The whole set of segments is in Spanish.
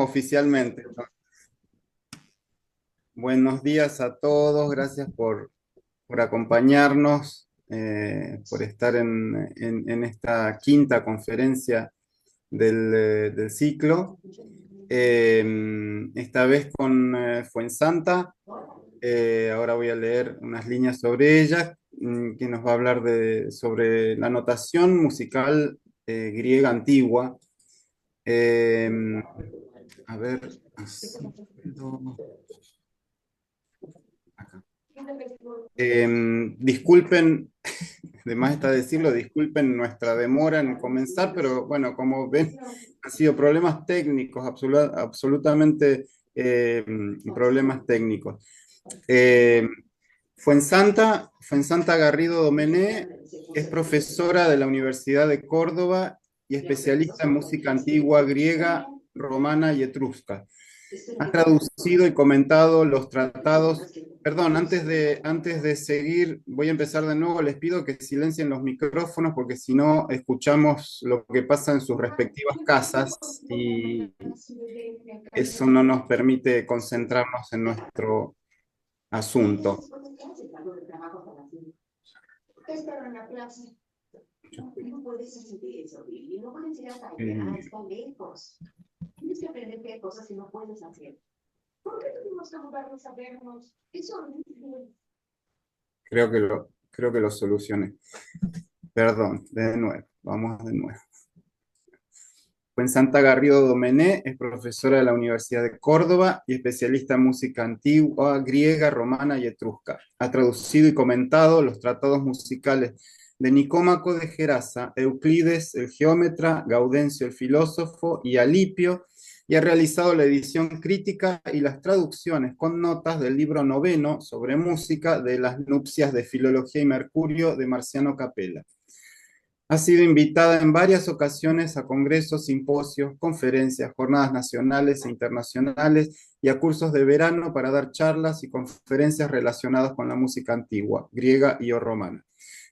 oficialmente. Buenos días a todos, gracias por acompañarnos, por estar en esta quinta conferencia del ciclo. Esta vez con Fuensanta. Ahora voy a leer unas líneas sobre ella, que nos va a hablar sobre la notación musical griega antigua. Eh, a ver, así puedo- acá. Disculpen, además está decirlo, disculpen nuestra demora en comenzar, pero bueno, como ven, han sido problemas técnicos, absolutamente problemas técnicos. Eh, Fuensanta Garrido Domené es profesora de la Universidad de Córdoba y especialista en música antigua griega, romana y etrusca. Ha traducido y comentado los tratados. Perdón, antes de seguir, voy a empezar de nuevo. Les pido que silencien los micrófonos porque si no escuchamos lo que pasa en sus respectivas casas y eso no nos permite concentrarnos en nuestro asunto. Eh, creo que lo solucioné. Perdón, de nuevo, vamos de nuevo. Fuensanta Garrido Domené es profesora de la Universidad de Córdoba y especialista en música antigua, griega, romana y etrusca. Ha traducido y comentado los tratados musicales de Nicómaco de Gerasa, Euclides el geómetra, Gaudencio el filósofo y Alipio, y ha realizado la edición crítica y las traducciones con notas del libro noveno sobre música de las nupcias de Filología y Mercurio de Marciano Capella. Ha sido invitada en varias ocasiones a congresos, simposios, conferencias, jornadas nacionales e internacionales y a cursos de verano para dar charlas y conferencias relacionadas con la música antigua, griega y o romana.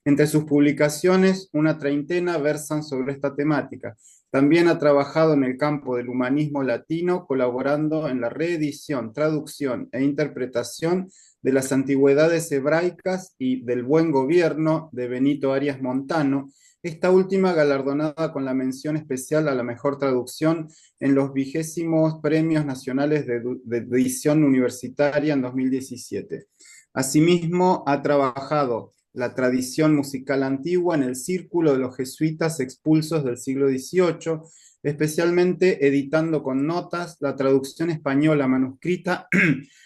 Entre sus publicaciones, una treintena versan sobre esta temática. También ha trabajado en el campo del humanismo latino, colaborando en la reedición, traducción e interpretación de las antigüedades hebraicas y del buen gobierno de Benito Arias Montano, esta última galardonada con la mención especial a la mejor traducción en los 20º Premios Nacionales de Edición Universitaria en 2017. Asimismo, ha trabajado la tradición musical antigua en el círculo de los jesuitas expulsos del siglo XVIII, especialmente editando con notas la traducción española manuscrita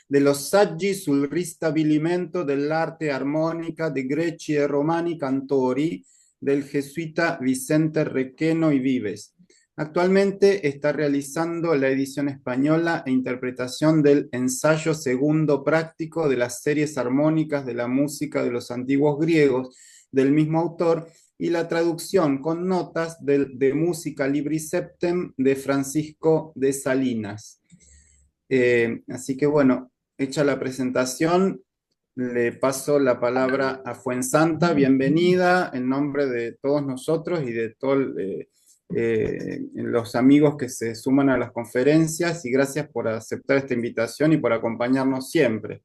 de los Saggi sul ristabilimento dell'arte armonica de Greci e Romani Cantori, del jesuita Vicente Requeno y Vives. Actualmente está realizando la edición española e interpretación del ensayo segundo práctico de las series armónicas de la música de los antiguos griegos del mismo autor y la traducción con notas de Música Libri Septem de Francisco de Salinas. Así que bueno, hecha la presentación, le paso la palabra a Fuensanta. Bienvenida en nombre de todos nosotros y de todos los amigos que se suman a las conferencias y gracias por aceptar esta invitación y por acompañarnos siempre.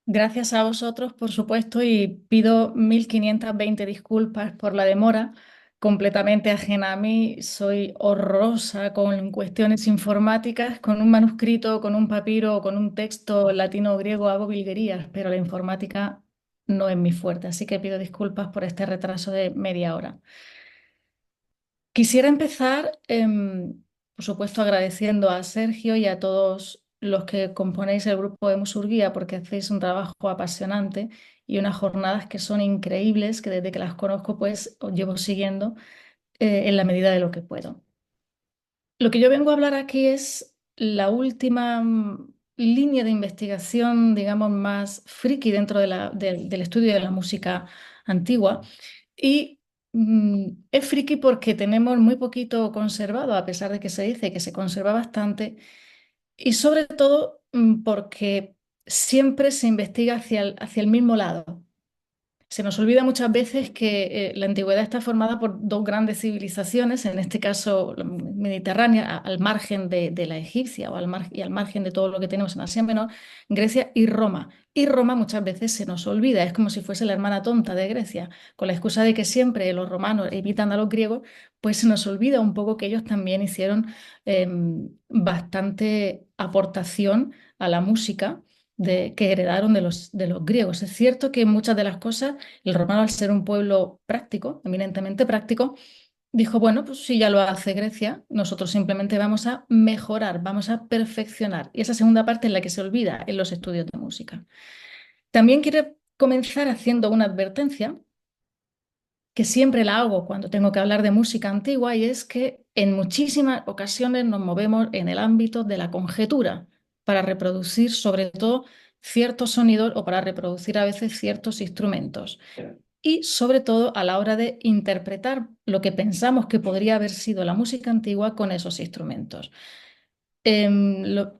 Gracias a vosotros, por supuesto, y pido 1520 disculpas por la demora, completamente ajena a mí. Soy horrorosa con cuestiones informáticas, con un manuscrito, con un papiro o con un texto latino o griego hago virguerías, pero la informática no es mi fuerte, así que pido disculpas por este retraso de media hora. Quisiera empezar, por supuesto, agradeciendo a Sergio y a todos los que componéis el grupo de Musurguía porque hacéis un trabajo apasionante y unas jornadas que son increíbles, que desde que las conozco pues os llevo siguiendo en la medida de lo que puedo. Lo que yo vengo a hablar aquí es la última línea de investigación, digamos, más friki dentro del estudio de la música antigua. Y es friki porque tenemos muy poquito conservado, a pesar de que se dice que se conserva bastante, y sobre todo porque siempre se investiga hacia el mismo lado. Se nos olvida muchas veces que la antigüedad está formada por dos grandes civilizaciones, en este caso la mediterránea, al margen de la egipcia y al margen de todo lo que tenemos en Asia Menor, Grecia y Roma. Y Roma muchas veces se nos olvida, es como si fuese la hermana tonta de Grecia, con la excusa de que siempre los romanos imitan a los griegos, pues se nos olvida un poco que ellos también hicieron bastante aportación a la música que heredaron de los griegos. Es cierto que muchas de las cosas, el romano, al ser un pueblo práctico, eminentemente práctico, dijo, bueno, pues si ya lo hace Grecia, nosotros simplemente vamos a mejorar, vamos a perfeccionar. Y esa segunda parte es la que se olvida en los estudios de música. También quiero comenzar haciendo una advertencia que siempre la hago cuando tengo que hablar de música antigua, y es que en muchísimas ocasiones nos movemos en el ámbito de la conjetura para reproducir sobre todo ciertos sonidos o para reproducir a veces ciertos instrumentos. Y sobre todo a la hora de interpretar lo que pensamos que podría haber sido la música antigua con esos instrumentos.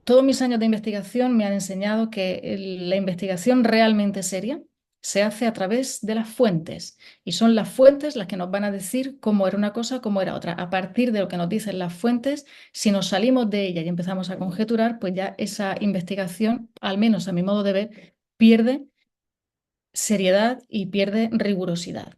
Todos mis años de investigación me han enseñado que la investigación realmente seria se hace a través de las fuentes, y son las fuentes las que nos van a decir cómo era una cosa, cómo era otra. A partir de lo que nos dicen las fuentes, si nos salimos de ella y empezamos a conjeturar, pues ya esa investigación, al menos a mi modo de ver, pierde seriedad y pierde rigurosidad.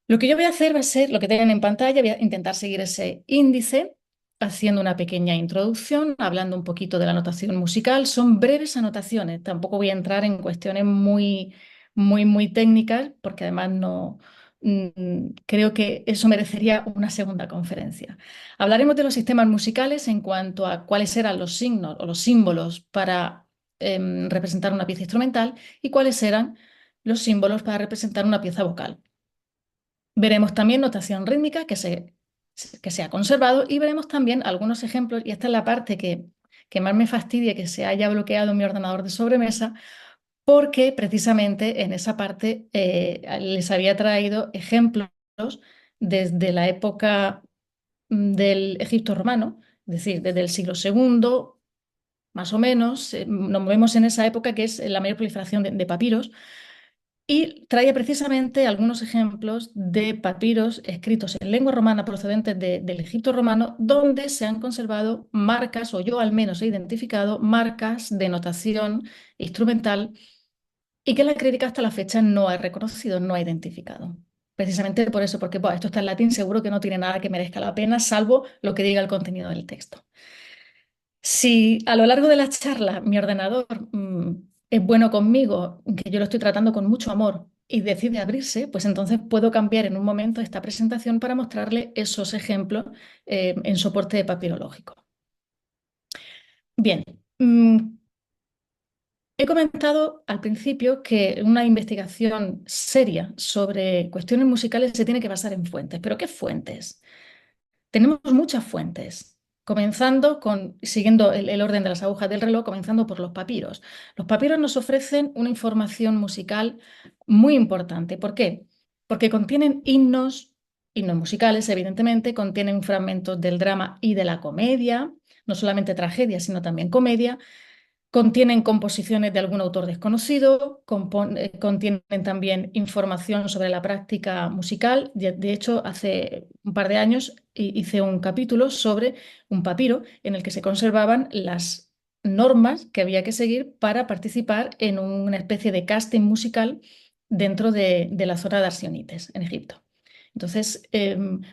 Lo que yo voy a hacer va a ser lo que tienen en pantalla. Voy a intentar seguir ese índice haciendo una pequeña introducción, hablando un poquito de la notación musical. Son breves anotaciones, tampoco voy a entrar en cuestiones muy técnicas, porque además no creo que eso merecería una segunda conferencia. Hablaremos de los sistemas musicales en cuanto a cuáles eran los signos o los símbolos para representar una pieza instrumental y cuáles eran los símbolos para representar una pieza vocal. Veremos también notación rítmica que se ha conservado, y veremos también algunos ejemplos, y esta es la parte que más me fastidia que se haya bloqueado en mi ordenador de sobremesa, porque precisamente en esa parte les había traído ejemplos desde la época del Egipto romano, es decir, desde el siglo segundo, más o menos, nos movemos en esa época que es la mayor proliferación de papiros, y traía precisamente algunos ejemplos de papiros escritos en lengua romana procedentes del Egipto romano, donde se han conservado marcas, o yo al menos he identificado marcas de notación instrumental, y que la crítica hasta la fecha no ha reconocido, no ha identificado. Precisamente por eso, porque buah, esto está en latín, seguro que no tiene nada que merezca la pena, salvo lo que diga el contenido del texto. Si a lo largo de la charla mi ordenador es bueno conmigo, que yo lo estoy tratando con mucho amor, y decide abrirse, pues entonces puedo cambiar en un momento esta presentación para mostrarle esos ejemplos en soporte papirológico. Bien, he comentado al principio que una investigación seria sobre cuestiones musicales se tiene que basar en fuentes. ¿Pero qué fuentes? Tenemos muchas fuentes, siguiendo el orden de las agujas del reloj, comenzando por los papiros. Los papiros nos ofrecen una información musical muy importante. ¿Por qué? Porque contienen himnos musicales, evidentemente, contienen fragmentos del drama y de la comedia, no solamente tragedia, sino también comedia. Contienen composiciones de algún autor desconocido, contienen también información sobre la práctica musical. De hecho, hace un par de años hice un capítulo sobre un papiro en el que se conservaban las normas que había que seguir para participar en una especie de casting musical dentro de la zona de Arsionites, en Egipto. Entonces,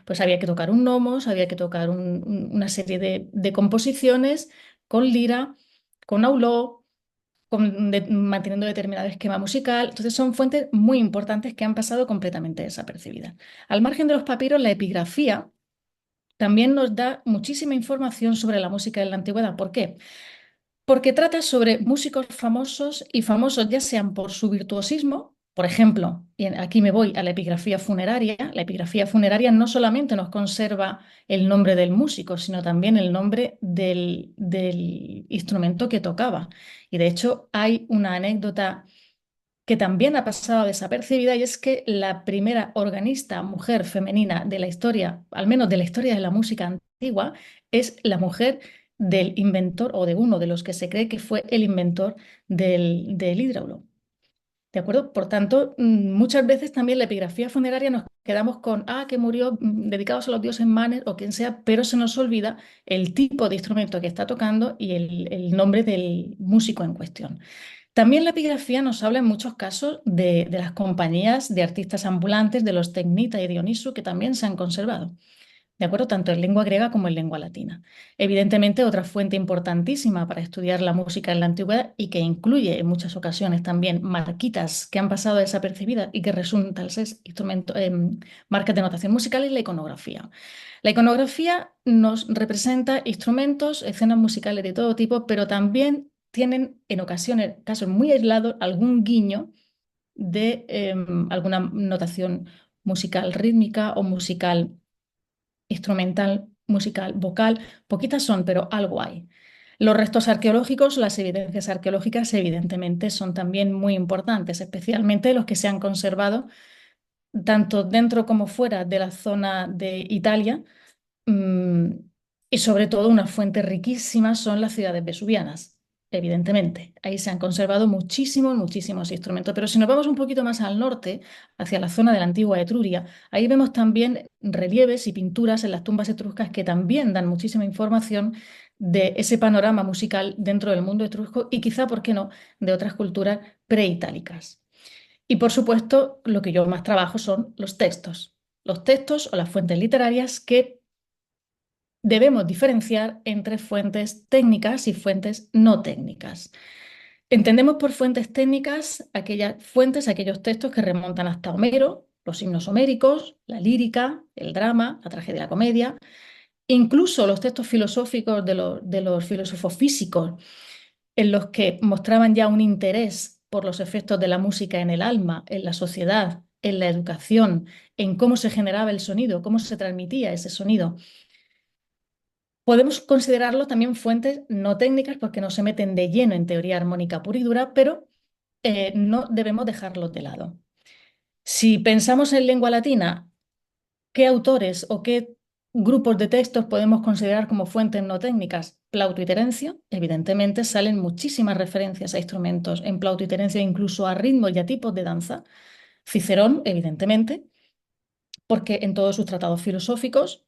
pues había que tocar un nomos, había que tocar una serie de composiciones con lira, con auló, manteniendo determinado esquema musical. Entonces son fuentes muy importantes que han pasado completamente desapercibidas. Al margen de los papiros, la epigrafía también nos da muchísima información sobre la música de la antigüedad. ¿Por qué? Porque trata sobre músicos famosos, y famosos ya sean por su virtuosismo. Por ejemplo, y aquí me voy a la epigrafía funeraria. La epigrafía funeraria no solamente nos conserva el nombre del músico, sino también el nombre del instrumento que tocaba. Y de hecho hay una anécdota que también ha pasado desapercibida, y es que la primera organista mujer femenina de la historia, al menos de la historia de la música antigua, es la mujer del inventor, o de uno de los que se cree que fue el inventor del hídraulo, ¿De acuerdo? Por tanto, muchas veces también la epigrafía funeraria nos quedamos con, que murió dedicados a los dioses Manes o quien sea, pero se nos olvida el tipo de instrumento que está tocando y el nombre del músico en cuestión. También la epigrafía nos habla en muchos casos de las compañías de artistas ambulantes, de los Tecnita y Dioniso, que también se han conservado. ¿De acuerdo? Tanto en lengua griega como en lengua latina. Evidentemente, otra fuente importantísima para estudiar la música en la antigüedad y que incluye en muchas ocasiones también marquitas que han pasado desapercibidas y que resultan ser marcas de notación musical es la iconografía. La iconografía nos representa instrumentos, escenas musicales de todo tipo, pero también tienen en ocasiones, casos muy aislados, algún guiño de alguna notación musical rítmica o musical instrumental, musical, vocal, poquitas son, pero algo hay. Los restos arqueológicos, las evidencias arqueológicas, evidentemente son también muy importantes, especialmente los que se han conservado tanto dentro como fuera de la zona de Italia. mm, y sobre todo una fuente riquísima son las ciudades vesuvianas, evidentemente. Ahí se han conservado muchísimos, muchísimos instrumentos. Pero si nos vamos un poquito más al norte, hacia la zona de la antigua Etruria, ahí vemos también relieves y pinturas en las tumbas etruscas que también dan muchísima información de ese panorama musical dentro del mundo etrusco y quizá, ¿por qué no?, de otras culturas preitálicas. Y por supuesto, lo que yo más trabajo son los textos o las fuentes literarias que debemos diferenciar entre fuentes técnicas y fuentes no técnicas. Entendemos por fuentes técnicas aquellas fuentes, aquellos textos que remontan hasta Homero, los himnos homéricos, la lírica, el drama, la tragedia y la comedia, incluso los textos filosóficos de los filósofos físicos, en los que mostraban ya un interés por los efectos de la música en el alma, en la sociedad, en la educación, en cómo se generaba el sonido, cómo se transmitía ese sonido. Podemos considerarlo también fuentes no técnicas porque no se meten de lleno en teoría armónica pura y dura, pero no debemos dejarlos de lado. Si pensamos en lengua latina, ¿qué autores o qué grupos de textos podemos considerar como fuentes no técnicas? Plauto y Terencio, evidentemente salen muchísimas referencias a instrumentos en Plauto y Terencio, incluso a ritmos y a tipos de danza. Cicerón, evidentemente, porque en todos sus tratados filosóficos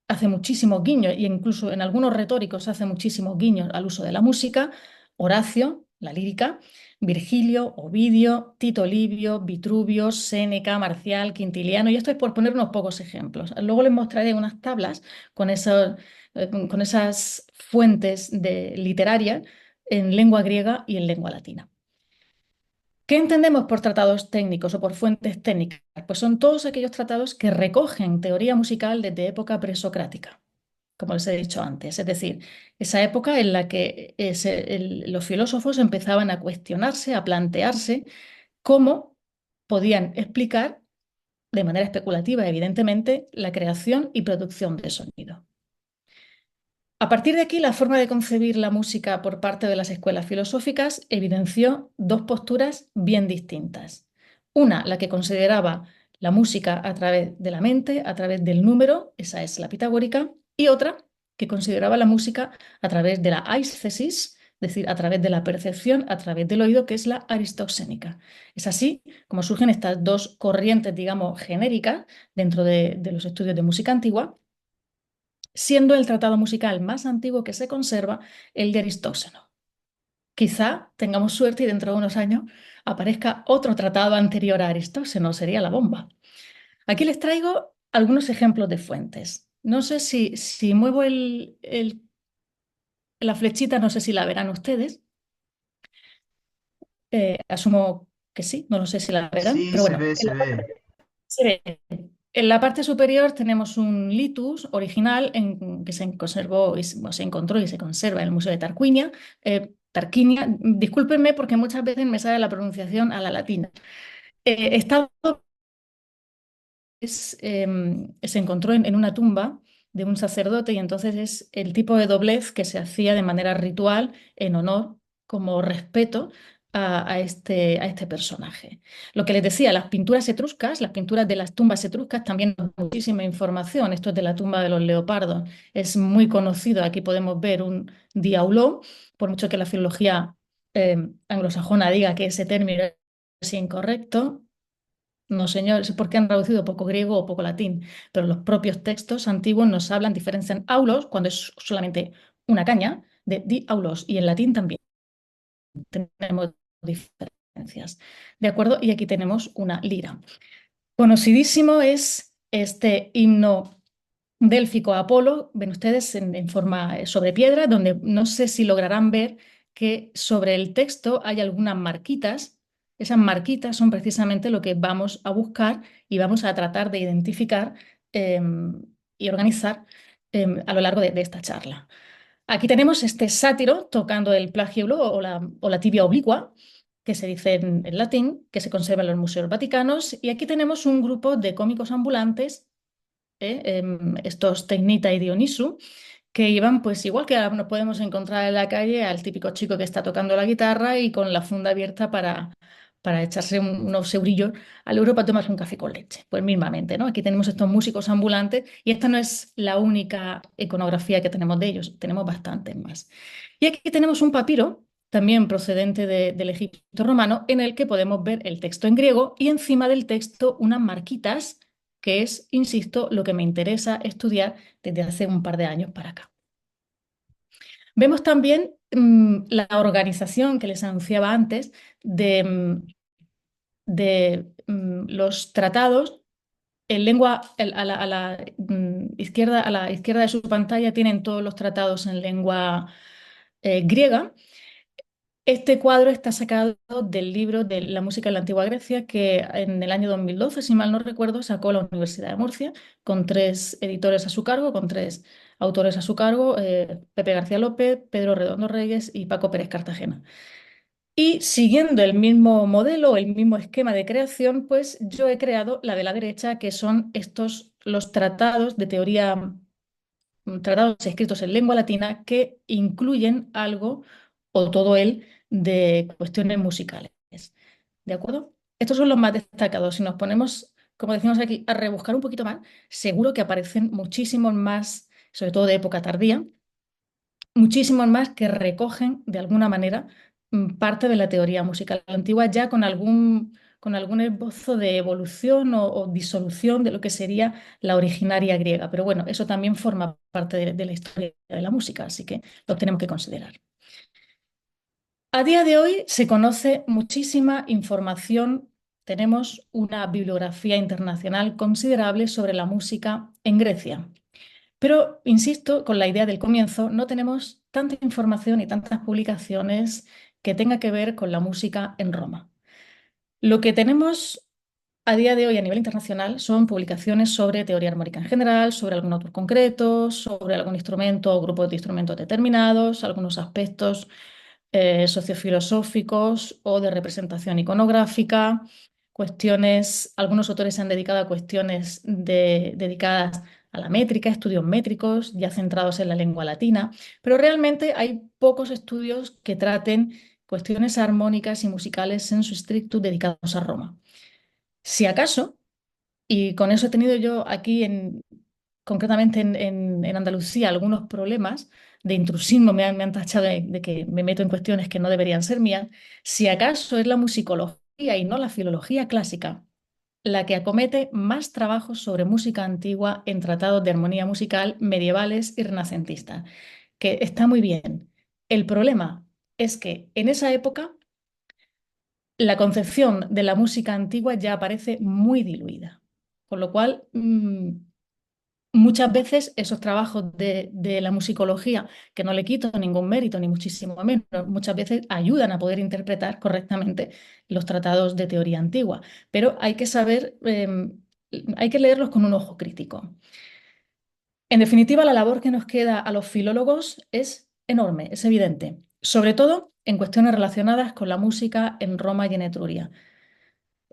hace muchísimos guiños e incluso en algunos retóricos hace muchísimos guiños al uso de la música. Horacio, la lírica, Virgilio, Ovidio, Tito Livio, Vitruvio, Séneca, Marcial, Quintiliano, y esto es por poner unos pocos ejemplos. Luego les mostraré unas tablas con esas fuentes literarias en lengua griega y en lengua latina. ¿Qué entendemos por tratados técnicos o por fuentes técnicas? Pues son todos aquellos tratados que recogen teoría musical desde época presocrática, como les he dicho antes. Es decir, esa época en la que los filósofos empezaban a cuestionarse, a plantearse cómo podían explicar, de manera especulativa, evidentemente, la creación y producción de sonido. A partir de aquí, la forma de concebir la música por parte de las escuelas filosóficas evidenció dos posturas bien distintas. Una, la que consideraba la música a través de la mente, a través del número, esa es la pitagórica, y otra, que consideraba la música a través de la aisthesis, es decir, a través de la percepción, a través del oído, que es la aristoxénica. Es así como surgen estas dos corrientes, digamos, genéricas dentro de los estudios de música antigua, siendo el tratado musical más antiguo que se conserva el de Aristóxeno. Quizá tengamos suerte y dentro de unos años aparezca otro tratado anterior a Aristóxeno, sería la bomba. Aquí les traigo algunos ejemplos de fuentes. No sé si muevo la flechita, no sé si la verán ustedes. Asumo que sí, no lo sé si la verán, Sí, pero se bueno, ve, se ve. se ve. En la parte superior tenemos un litus original que se conservó, se encontró y se conserva en el Museo de Tarquinia. Tarquinia, discúlpenme porque muchas veces me sale la pronunciación a la latina. Está se encontró en una tumba de un sacerdote y entonces es el tipo de doblez que se hacía de manera ritual en honor, como respeto a este personaje. Lo que les decía, las pinturas etruscas, las pinturas de las tumbas etruscas también dan muchísima información. Esto es de la tumba de los leopardos, es muy conocido. Aquí podemos ver un diauló, por mucho que la filología anglosajona diga que ese término es incorrecto. No, señor, es porque han traducido poco griego o poco latín, pero los propios textos antiguos nos hablan, diferencian aulos cuando es solamente una caña, de di aulos, y en latín también tenemos diferencias. ¿De acuerdo? Y aquí tenemos una lira. Conocidísimo es este himno délfico a Apolo, ven ustedes en forma sobre piedra, donde no sé si lograrán ver que sobre el texto hay algunas marquitas. Esas marquitas son precisamente lo que vamos a buscar y vamos a tratar de identificar eh, y organizar a lo largo de esta charla. Aquí tenemos este sátiro tocando el plagiolo o la tibia oblicua, que se dice en latín, que se conserva en los museos vaticanos. Y aquí tenemos un grupo de cómicos ambulantes, estos Tecnita y Dionisu, que iban, pues igual que ahora nos podemos encontrar en la calle al típico chico que está tocando la guitarra y con la funda abierta para echarse unos eurillos al euro para tomarse un café con leche. Pues mismamente, ¿no? Aquí tenemos estos músicos ambulantes y esta no es la única iconografía que tenemos de ellos, tenemos bastantes más. Y aquí tenemos un papiro, también procedente del Egipto romano, en el que podemos ver el texto en griego y encima del texto unas marquitas, que es, insisto, lo que me interesa estudiar desde hace un par de años para acá. Vemos también la organización que les anunciaba antes de los tratados en lengua a la izquierda de su pantalla tienen todos los tratados en lengua griega. Este cuadro está sacado del libro de la música en la antigua Grecia que en el año 2012, si mal no recuerdo, sacó la Universidad de Murcia con tres editores a su cargo, con tres autores a su cargo, Pepe García López, Pedro Redondo Reyes y Paco Pérez Cartagena. Y siguiendo el mismo modelo, el mismo esquema de creación, pues yo he creado la de la derecha, que son estos los tratados de teoría, tratados escritos en lengua latina que incluyen algo o todo él de cuestiones musicales. ¿De acuerdo? Estos son los más destacados. Si nos ponemos, como decimos aquí, a rebuscar un poquito más, seguro que aparecen muchísimos más, sobre todo de época tardía, muchísimos más que recogen de alguna manera parte de la teoría musical antigua ya con algún esbozo de evolución o disolución de lo que sería la originaria griega. Pero bueno, eso también forma parte de la historia de la música, así que lo tenemos que considerar. A día de hoy se conoce muchísima información, tenemos una bibliografía internacional considerable sobre la música en Grecia. Pero, insisto, con la idea del comienzo, no tenemos tanta información y tantas publicaciones que tenga que ver con la música en Roma. Lo que tenemos a día de hoy a nivel internacional son publicaciones sobre teoría armónica en general, sobre algún autor concreto, sobre algún instrumento o grupo de instrumentos determinados, algunos aspectos sociofilosóficos o de representación iconográfica, cuestiones, algunos autores se han dedicado a cuestiones dedicadas a la métrica, estudios métricos ya centrados en la lengua latina, pero realmente hay pocos estudios que traten cuestiones armónicas y musicales en su stricto dedicados a Roma. Si acaso, y con eso he tenido yo aquí concretamente en Andalucía algunos problemas de intrusismo, me han tachado de que me meto en cuestiones que no deberían ser mías, si acaso es la musicología y no la filología clásica la que acomete más trabajos sobre música antigua en tratados de armonía musical medievales y renacentistas, que está muy bien. El problema es que en esa época la concepción de la música antigua ya aparece muy diluida, con lo cual muchas veces esos trabajos de la musicología, que no le quito ningún mérito, ni muchísimo menos, muchas veces ayudan a poder interpretar correctamente los tratados de teoría antigua, pero hay que saber, hay que leerlos con un ojo crítico. En definitiva, la labor que nos queda a los filólogos es enorme, es evidente, sobre todo en cuestiones relacionadas con la música en Roma y en Etruria.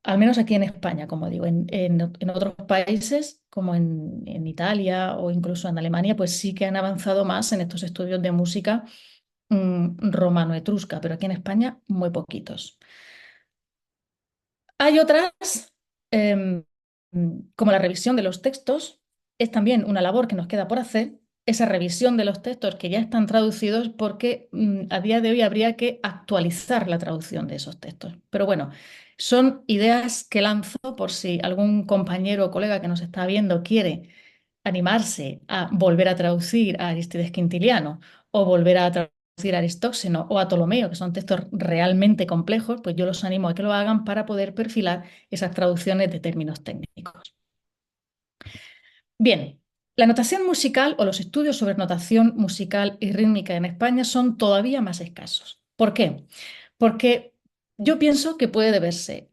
Al menos aquí en España, como digo, en otros países, como en Italia o incluso en Alemania, pues sí que han avanzado más en estos estudios de música romano-etrusca, pero aquí en España muy poquitos. Hay otras, em, como la revisión de los textos, es también una labor que nos queda por hacer, esa revisión de los textos que ya están traducidos, porque a día de hoy habría que actualizar la traducción de esos textos. Pero bueno, Son ideas que lanzo por si algún compañero o colega que nos está viendo quiere animarse a volver a traducir a Aristides Quintiliano o volver a traducir a Aristóxeno o a Ptolomeo, que son textos realmente complejos, pues yo los animo a que lo hagan para poder perfilar esas traducciones de términos técnicos. Bien, la notación musical o los estudios sobre notación musical y rítmica en España son todavía más escasos. ¿Por qué? Porque yo pienso que puede deberse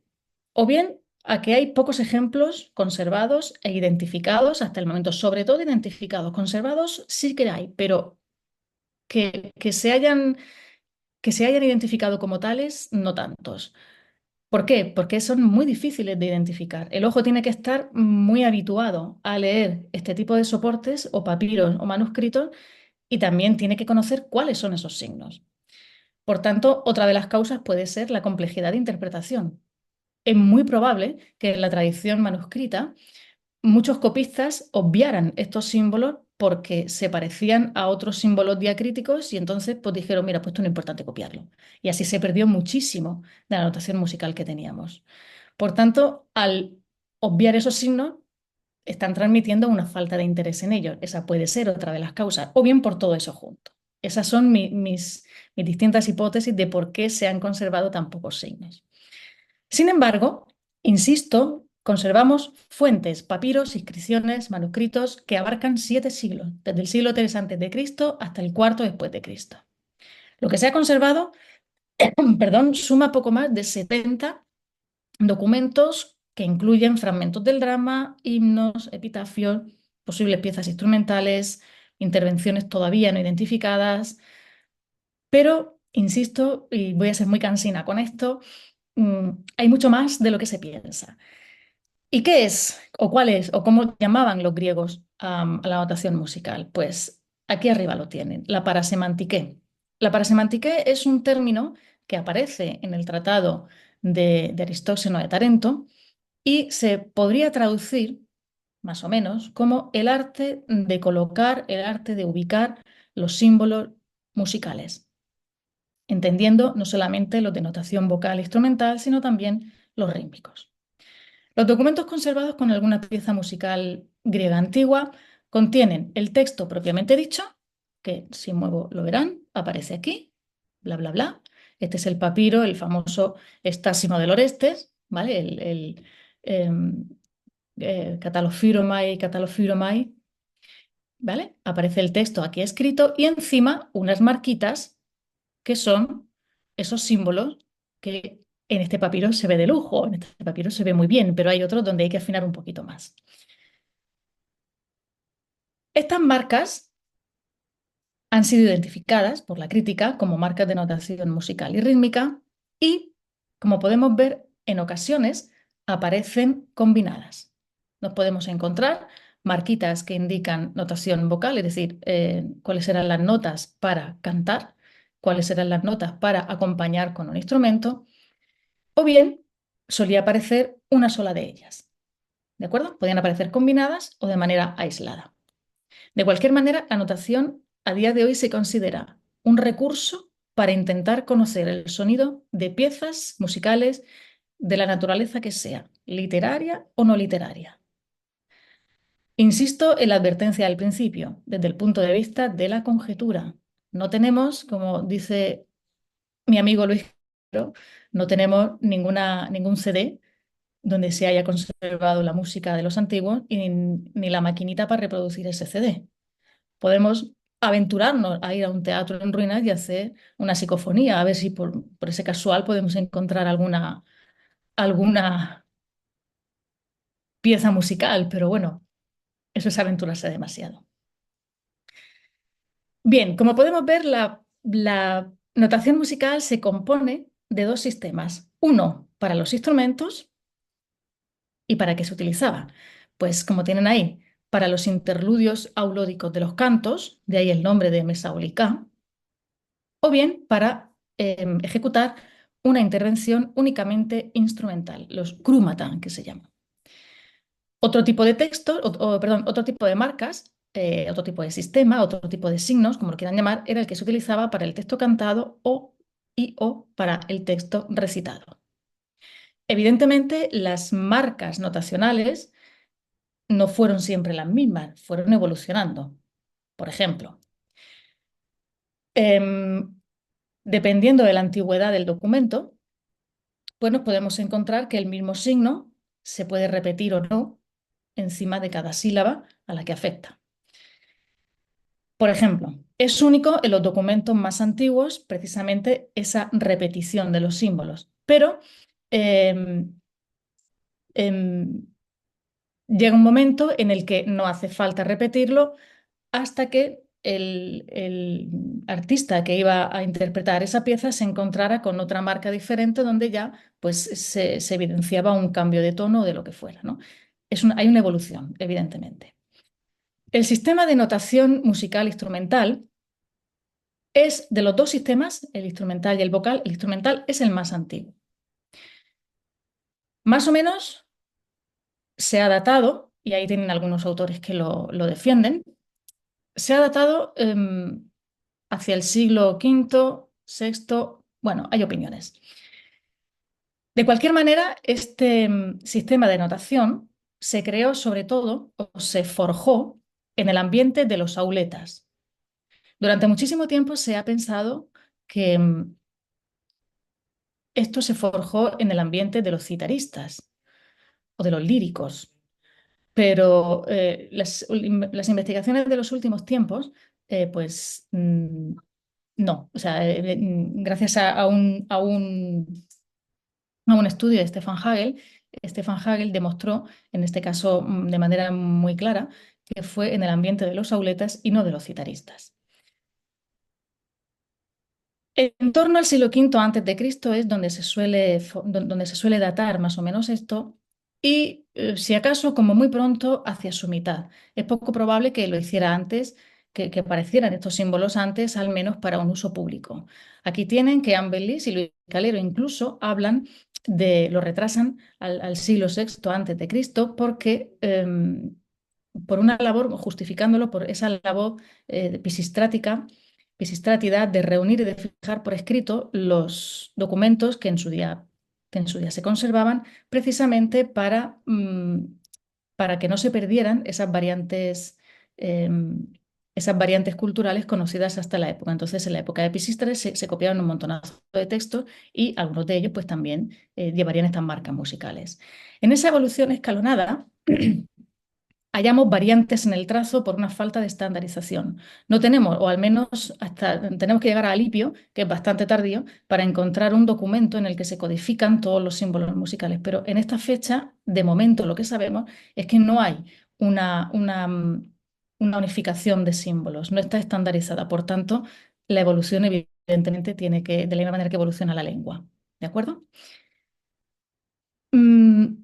o bien a que hay pocos ejemplos conservados e identificados hasta el momento, sobre todo identificados. Conservados sí que hay, pero que se hayan identificado como tales, no tantos. ¿Por qué? Porque son muy difíciles de identificar. El ojo tiene que estar muy habituado a leer este tipo de soportes o papiros o manuscritos y también tiene que conocer cuáles son esos signos. Por tanto, otra de las causas puede ser la complejidad de interpretación. Es muy probable que en la tradición manuscrita muchos copistas obviaran estos símbolos porque se parecían a otros símbolos diacríticos y entonces pues dijeron, mira, pues esto no es importante copiarlo. Y así se perdió muchísimo de la notación musical que teníamos. Por tanto, al obviar esos signos, están transmitiendo una falta de interés en ellos. Esa puede ser otra de las causas, o bien por todo eso junto. Esas son mis distintas hipótesis de por qué se han conservado tan pocos signos. Sin embargo, insisto, conservamos fuentes, papiros, inscripciones, manuscritos que abarcan 7 siglos, desde el siglo III antes de Cristo hasta el IV después de Cristo. Lo que se ha conservado, perdón, suma poco más de 70 documentos que incluyen fragmentos del drama, himnos, epitafios, posibles piezas instrumentales, intervenciones todavía no identificadas, pero, insisto, y voy a ser muy cansina con esto, hay mucho más de lo que se piensa. ¿Y qué es, o cuál es, o cómo llamaban los griegos a la notación musical? Pues aquí arriba lo tienen, la parasemantiqué. La parasemantiqué es un término que aparece en el tratado de Aristóxeno de Tarento y se podría traducir, más o menos, como el arte de colocar, el arte de ubicar los símbolos musicales, entendiendo no solamente los de notación vocal e instrumental, sino también los rítmicos. Los documentos conservados con alguna pieza musical griega antigua contienen el texto propiamente dicho, que si muevo lo verán, aparece aquí, bla, bla, bla. Este es el papiro, el famoso Estásimo del Orestes, ¿vale? Em, Catalophyromae, Catalophyromae, ¿vale? Aparece el texto aquí escrito y encima unas marquitas que son esos símbolos que en este papiro se ve de lujo, en este papiro se ve muy bien, pero hay otros donde hay que afinar un poquito más. Estas marcas han sido identificadas por la crítica como marcas de notación musical y rítmica y, como podemos ver, en ocasiones aparecen combinadas. Nos podemos encontrar marquitas que indican notación vocal, es decir, cuáles serán las notas para cantar, cuáles serán las notas para acompañar con un instrumento, o bien solía aparecer una sola de ellas. ¿De acuerdo? Podían aparecer combinadas o de manera aislada. De cualquier manera, la notación a día de hoy se considera un recurso para intentar conocer el sonido de piezas musicales de la naturaleza que sea, literaria o no literaria. Insisto en la advertencia del principio, desde el punto de vista de la conjetura. No tenemos, como dice mi amigo Luis, no tenemos ningún CD donde se haya conservado la música de los antiguos y ni la maquinita para reproducir ese CD. Podemos aventurarnos a ir a un teatro en ruinas y hacer una psicofonía, a ver si por ese casual podemos encontrar alguna pieza musical, pero bueno, eso es aventurarse demasiado. Bien, como podemos ver, la notación musical se compone de dos sistemas. Uno para los instrumentos. ¿Y para qué se utilizaba? Pues como tienen ahí, para los interludios aulódicos de los cantos, de ahí el nombre de mesaolica, o bien para ejecutar una intervención únicamente instrumental, los grúmata, que se llama. Otro tipo de textos, perdón, otro tipo de marcas, otro tipo de sistema, otro tipo de signos, como lo quieran llamar, era el que se utilizaba para el texto cantado o para el texto recitado. Evidentemente, las marcas notacionales no fueron siempre las mismas, fueron evolucionando. Por ejemplo, em, dependiendo de la antigüedad del documento, pues nos podemos encontrar que el mismo signo se puede repetir o no encima de cada sílaba a la que afecta. Por ejemplo, es único en los documentos más antiguos precisamente esa repetición de los símbolos, pero em, em, llega un momento en el que no hace falta repetirlo hasta que el artista que iba a interpretar esa pieza se encontrara con otra marca diferente donde ya pues, se evidenciaba un cambio de tono o de lo que fuera, ¿no? Hay una evolución, evidentemente. El sistema de notación musical instrumental es de los dos sistemas, el instrumental y el vocal, el instrumental es el más antiguo. Más o menos se ha datado, y ahí tienen algunos autores que lo defienden, se ha datado hacia el siglo V, VI, bueno, hay opiniones. De cualquier manera, este sistema de notación se creó sobre todo o se forjó en el ambiente de los auletas. Durante muchísimo tiempo se ha pensado que esto se forjó en el ambiente de los citaristas o de los líricos, pero las investigaciones de los últimos tiempos, pues no, o sea, gracias a un estudio de Stefan Hagel demostró, en este caso de manera muy clara, que fue en el ambiente de los auletas y no de los citaristas. En torno al siglo V antes de Cristo es donde se suele datar más o menos esto y si acaso como muy pronto hacia su mitad. Es poco probable que lo hiciera antes, que aparecieran estos símbolos antes, al menos para un uso público. Aquí tienen que Amberlis y Luis Calero incluso lo retrasan al siglo VI antes de Cristo porque por una labor, justificándolo por esa labor pisistrática de reunir y de fijar por escrito los documentos que en su día se conservaban, precisamente para que no se perdieran esas variantes culturales conocidas hasta la época. Entonces, en la época de Pisístrates se copiaron un montonazo de textos y algunos de ellos pues también llevarían estas marcas musicales. En esa evolución escalonada, hallamos variantes en el trazo por una falta de estandarización. No tenemos, o al menos tenemos que llegar a Alipio, que es bastante tardío, para encontrar un documento en el que se codifican todos los símbolos musicales. Pero en esta fecha, de momento, lo que sabemos es que no hay una unificación de símbolos, no está estandarizada. Por tanto, la evolución, evidentemente, de la misma manera que evoluciona la lengua. ¿De acuerdo? Mm,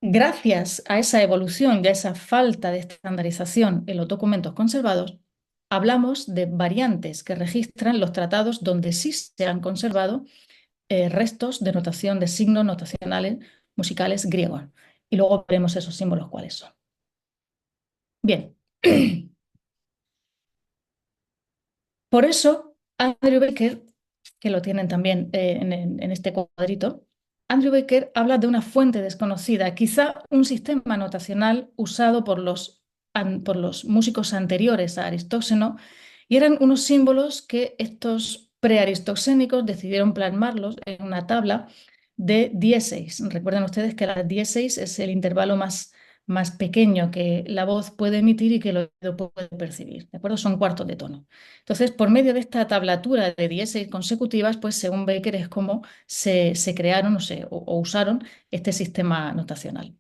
Gracias a esa evolución y a esa falta de estandarización en los documentos conservados, hablamos de variantes que registran los tratados donde sí se han conservado restos de notación de signos notacionales musicales griegos. Y luego veremos esos símbolos cuáles son. Bien, por eso Andrew Baker, que lo tienen también en este cuadrito, Andrew Baker habla de una fuente desconocida, quizá un sistema notacional usado por los músicos anteriores a Aristóxeno, y eran unos símbolos que estos prearistoxénicos decidieron plasmarlos en una tabla de dieseis. Recuerden ustedes que la dieseis es el intervalo más pequeño que la voz puede emitir y que el oído puede percibir, ¿de acuerdo? Son cuartos de tono. Entonces, por medio de esta tablatura de dieseis consecutivas, pues según Baker es como se crearon o usaron este sistema notacional.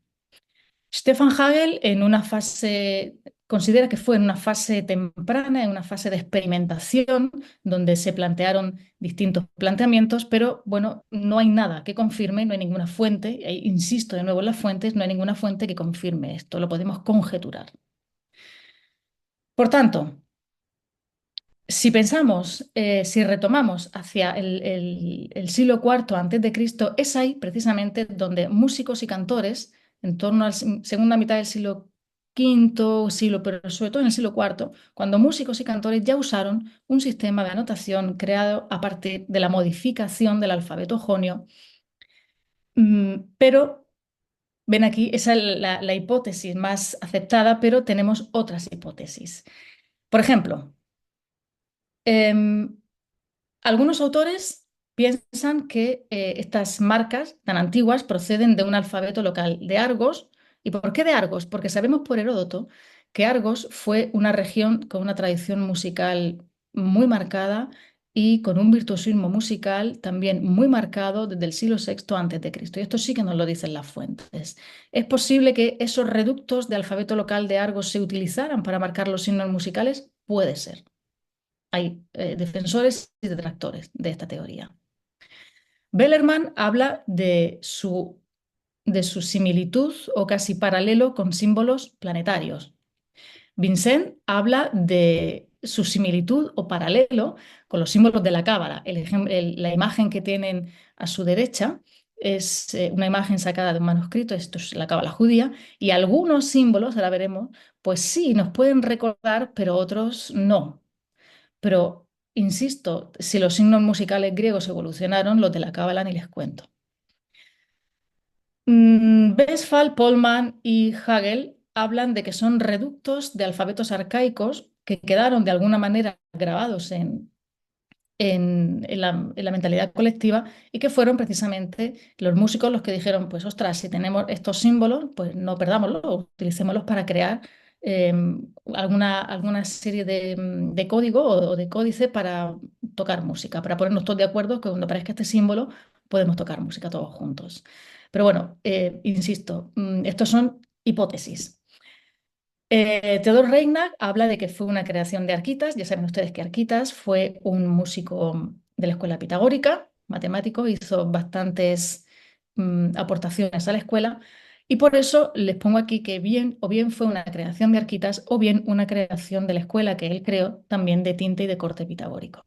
Stefan Hagel considera que fue en una fase temprana, en una fase de experimentación, donde se plantearon distintos planteamientos, pero bueno, no hay nada que confirme, no hay ninguna fuente, insisto de nuevo en las fuentes, no hay ninguna fuente que confirme esto, lo podemos conjeturar. Por tanto, si retomamos hacia el siglo IV antes de Cristo, es ahí precisamente donde músicos y cantores, en torno a la segunda mitad del siglo V, pero sobre todo en el siglo IV, cuando músicos y cantores ya usaron un sistema de anotación creado a partir de la modificación del alfabeto jonio Pero ven aquí, esa es la hipótesis más aceptada, pero tenemos otras hipótesis. Por ejemplo, em, algunos autores piensan que estas marcas tan antiguas proceden de un alfabeto local de Argos. ¿Y por qué de Argos? Porque sabemos por Heródoto que Argos fue una región con una tradición musical muy marcada y con un virtuosismo musical también muy marcado desde el siglo VI antes de Cristo. Y esto sí que nos lo dicen las fuentes. ¿Es posible que esos reductos de alfabeto local de Argos se utilizaran para marcar los signos musicales? Puede ser. Hay defensores y detractores de esta teoría. Bellerman habla de su similitud o casi paralelo con símbolos planetarios. Vincent habla de su similitud o paralelo con los símbolos de la Cábala. La imagen que tienen a su derecha es una imagen sacada de un manuscrito, esto es la Cábala judía, y algunos símbolos, ahora veremos, pues sí, nos pueden recordar, pero otros no. Pero, insisto, si los signos musicales griegos evolucionaron, los de la Cábala ni les cuento. Westphal, Polman y Hegel hablan de que son reductos de alfabetos arcaicos que quedaron de alguna manera grabados en la mentalidad colectiva y que fueron precisamente los músicos los que dijeron, pues ostras, si tenemos estos símbolos, pues no perdámoslos, utilicémoslos para crear eh, alguna serie de código o de códice para tocar música, para ponernos todos de acuerdo que cuando aparezca este símbolo podemos tocar música todos juntos. Pero bueno, insisto, estos son hipótesis. Theodor Reinak habla de que fue una creación de Arquitas. Ya saben ustedes que Arquitas fue un músico de la escuela pitagórica, matemático, hizo bastantes aportaciones a la escuela y por eso les pongo aquí que bien o bien fue una creación de Arquitas o bien una creación de la escuela que él creó también de tinte y de corte pitagórico.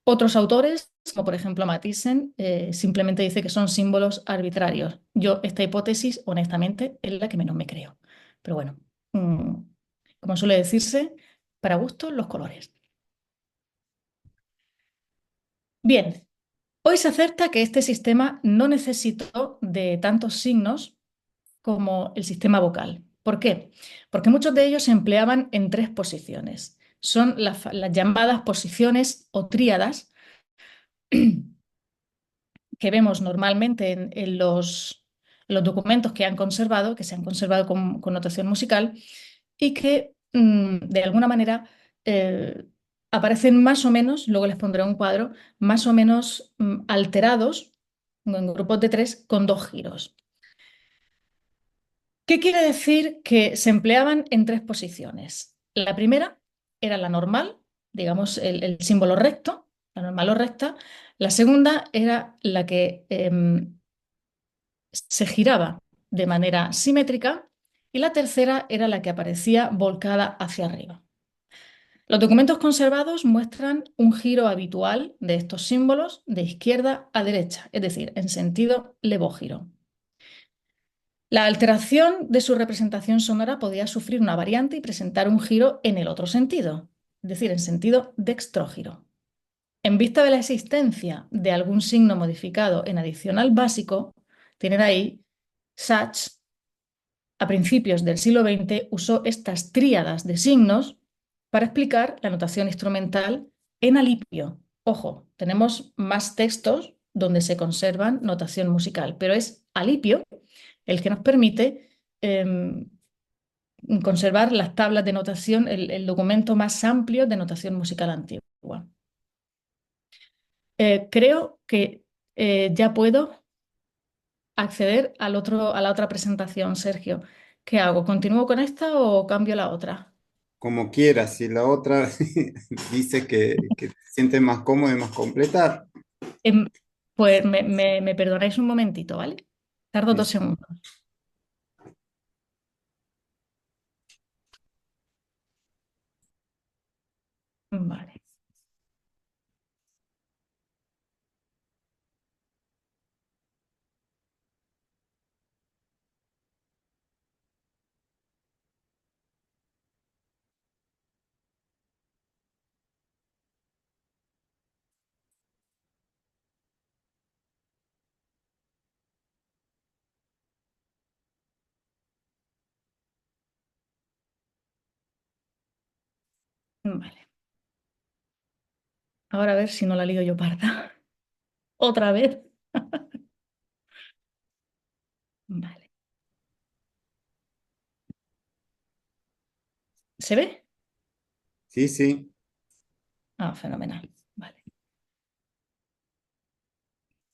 Otros autores, como por ejemplo Mathiesen, simplemente dice que son símbolos arbitrarios. Yo esta hipótesis, honestamente, es la que menos me creo. Pero bueno, mm, como suele decirse, para gustos los colores. Bien, hoy se acepta que este sistema no necesitó de tantos signos como el sistema vocal. ¿Por qué? Porque muchos de ellos se empleaban en tres posiciones. Son las llamadas posiciones o tríadas que vemos normalmente en los documentos que han conservado, que se han conservado con notación musical y que de alguna manera eh, aparecen más o menos, luego les pondré un cuadro, más o menos alterados en grupos de tres con dos giros. ¿Qué quiere decir que se empleaban en tres posiciones? La primera era la normal, digamos el símbolo recto, la normal o recta. La segunda era la que se giraba de manera simétrica y la tercera era la que aparecía volcada hacia arriba. Los documentos conservados muestran un giro habitual de estos símbolos de izquierda a derecha, es decir, en sentido levógiro. La alteración de su representación sonora podía sufrir una variante y presentar un giro en el otro sentido, es decir, en sentido dextrógiro. En vista de la existencia de algún signo modificado en adicional básico, tienen ahí Sachs a principios del siglo XX usó estas tríadas de signos para explicar la notación instrumental en alipio. Ojo, tenemos más textos donde se conservan notación musical, pero es alipio el que nos permite conservar las tablas de notación, el documento más amplio de notación musical antigua. Creo que ya puedo acceder a la otra presentación, Sergio. ¿Qué hago? ¿Continúo con esta o cambio la otra? Como quieras, si la otra dice que te sientes más cómodo y más completa, Em, pues me perdonáis un momentito, ¿vale? Tardo 2 segundos. Vale. Vale. Ahora a ver si no la lío yo parda. Otra vez. Vale. ¿Se ve? Sí, sí. Ah, fenomenal. Vale.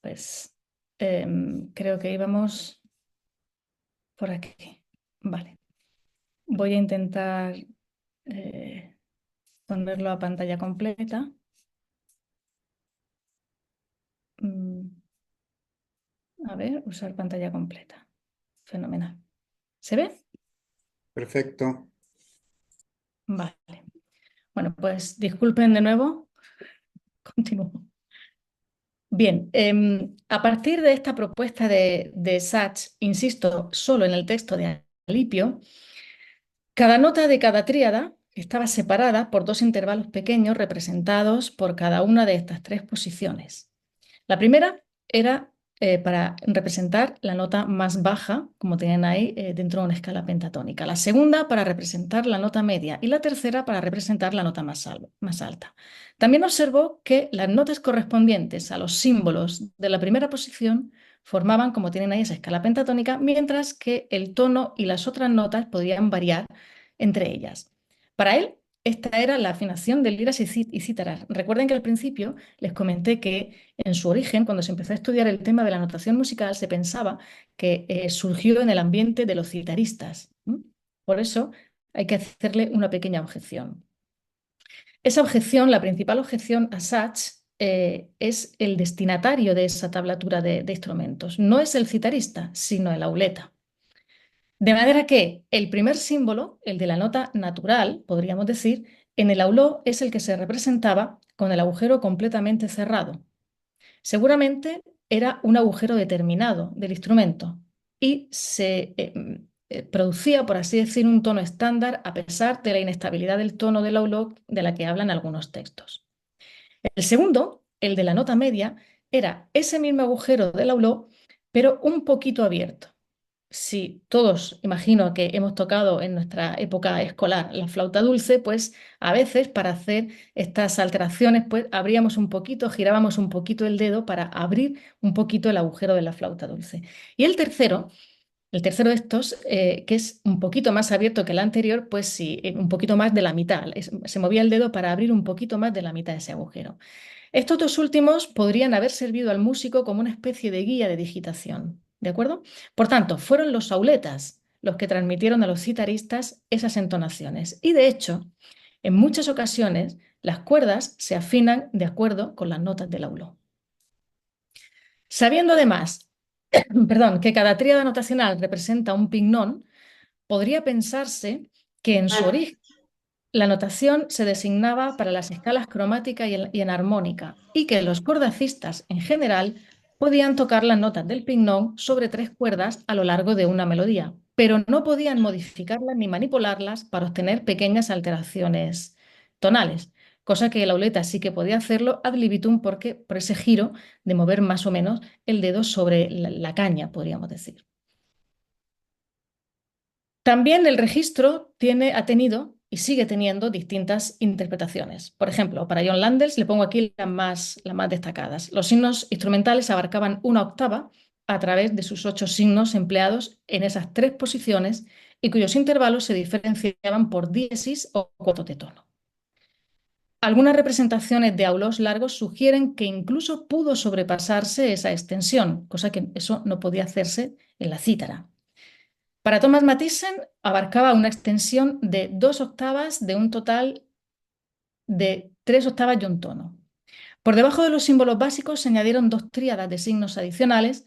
Pues creo que íbamos por aquí. Vale. Voy a intentar eh, ponerlo a pantalla completa. Mm, a ver, usar pantalla completa. Fenomenal. ¿Se ve? Perfecto. Vale. Bueno, pues disculpen de nuevo. Continúo. Bien, a partir de esta propuesta de Sachs, insisto, solo en el texto de Alipio, cada nota de cada tríada estaba separada por dos intervalos pequeños representados por cada una de estas tres posiciones. La primera era para representar la nota más baja, como tienen ahí, dentro de una escala pentatónica. La segunda para representar la nota media y la tercera para representar la nota más alta. También observó que las notas correspondientes a los símbolos de la primera posición formaban, como tienen ahí, esa escala pentatónica, mientras que el tono y las otras notas podían variar entre ellas. Para él, esta era la afinación de liras y cítaras. Recuerden que al principio les comenté que en su origen, cuando se empezó a estudiar el tema de la notación musical, se pensaba que surgió en el ambiente de los citaristas. Por eso hay que hacerle una pequeña objeción. Esa objeción, la principal objeción a Sachs, es el destinatario de esa tablatura de instrumentos. No es el citarista, sino el auleta. De manera que el primer símbolo, el de la nota natural, podríamos decir, en el auló es el que se representaba con el agujero completamente cerrado. Seguramente era un agujero determinado del instrumento y se producía, por así decir, un tono estándar a pesar de la inestabilidad del tono del auló de la que hablan algunos textos. El segundo, el de la nota media, era ese mismo agujero del auló, pero un poquito abierto. Si todos, imagino que hemos tocado en nuestra época escolar la flauta dulce, pues a veces para hacer estas alteraciones, pues abríamos un poquito, girábamos un poquito el dedo para abrir un poquito el agujero de la flauta dulce. Y el tercero de estos, que es un poquito más abierto que el anterior, pues sí, un poquito más de la mitad. Se movía el dedo para abrir un poquito más de la mitad de ese agujero. Estos dos últimos podrían haber servido al músico como una especie de guía de digitación, ¿de acuerdo? Por tanto, fueron los auletas los que transmitieron a los citaristas esas entonaciones. Y de hecho, en muchas ocasiones, las cuerdas se afinan de acuerdo con las notas del auló. Sabiendo además, perdón, que cada tríada notacional representa un pignón, podría pensarse que en su origen la notación se designaba para las escalas cromática y enarmónica, y que los cordacistas en general podían tocar las notas del pignón sobre tres cuerdas a lo largo de una melodía, pero no podían modificarlas ni manipularlas para obtener pequeñas alteraciones tonales, cosa que el auleta sí que podía hacerlo ad libitum porque por ese giro de mover más o menos el dedo sobre la caña, podríamos decir. También el registro ha tenido y sigue teniendo distintas interpretaciones. Por ejemplo, para John Landers le pongo aquí las más destacadas. Los signos instrumentales abarcaban una octava a través de sus 8 signos empleados en esas tres posiciones y cuyos intervalos se diferenciaban por diesis o cuartos de tono. Algunas representaciones de aulos largos sugieren que incluso pudo sobrepasarse esa extensión, cosa que eso no podía hacerse en la cítara. Para Thomas Mathiesen abarcaba una extensión de 2 octavas de un total de 3 octavas y un tono. Por debajo de los símbolos básicos se añadieron 2 tríadas de signos adicionales.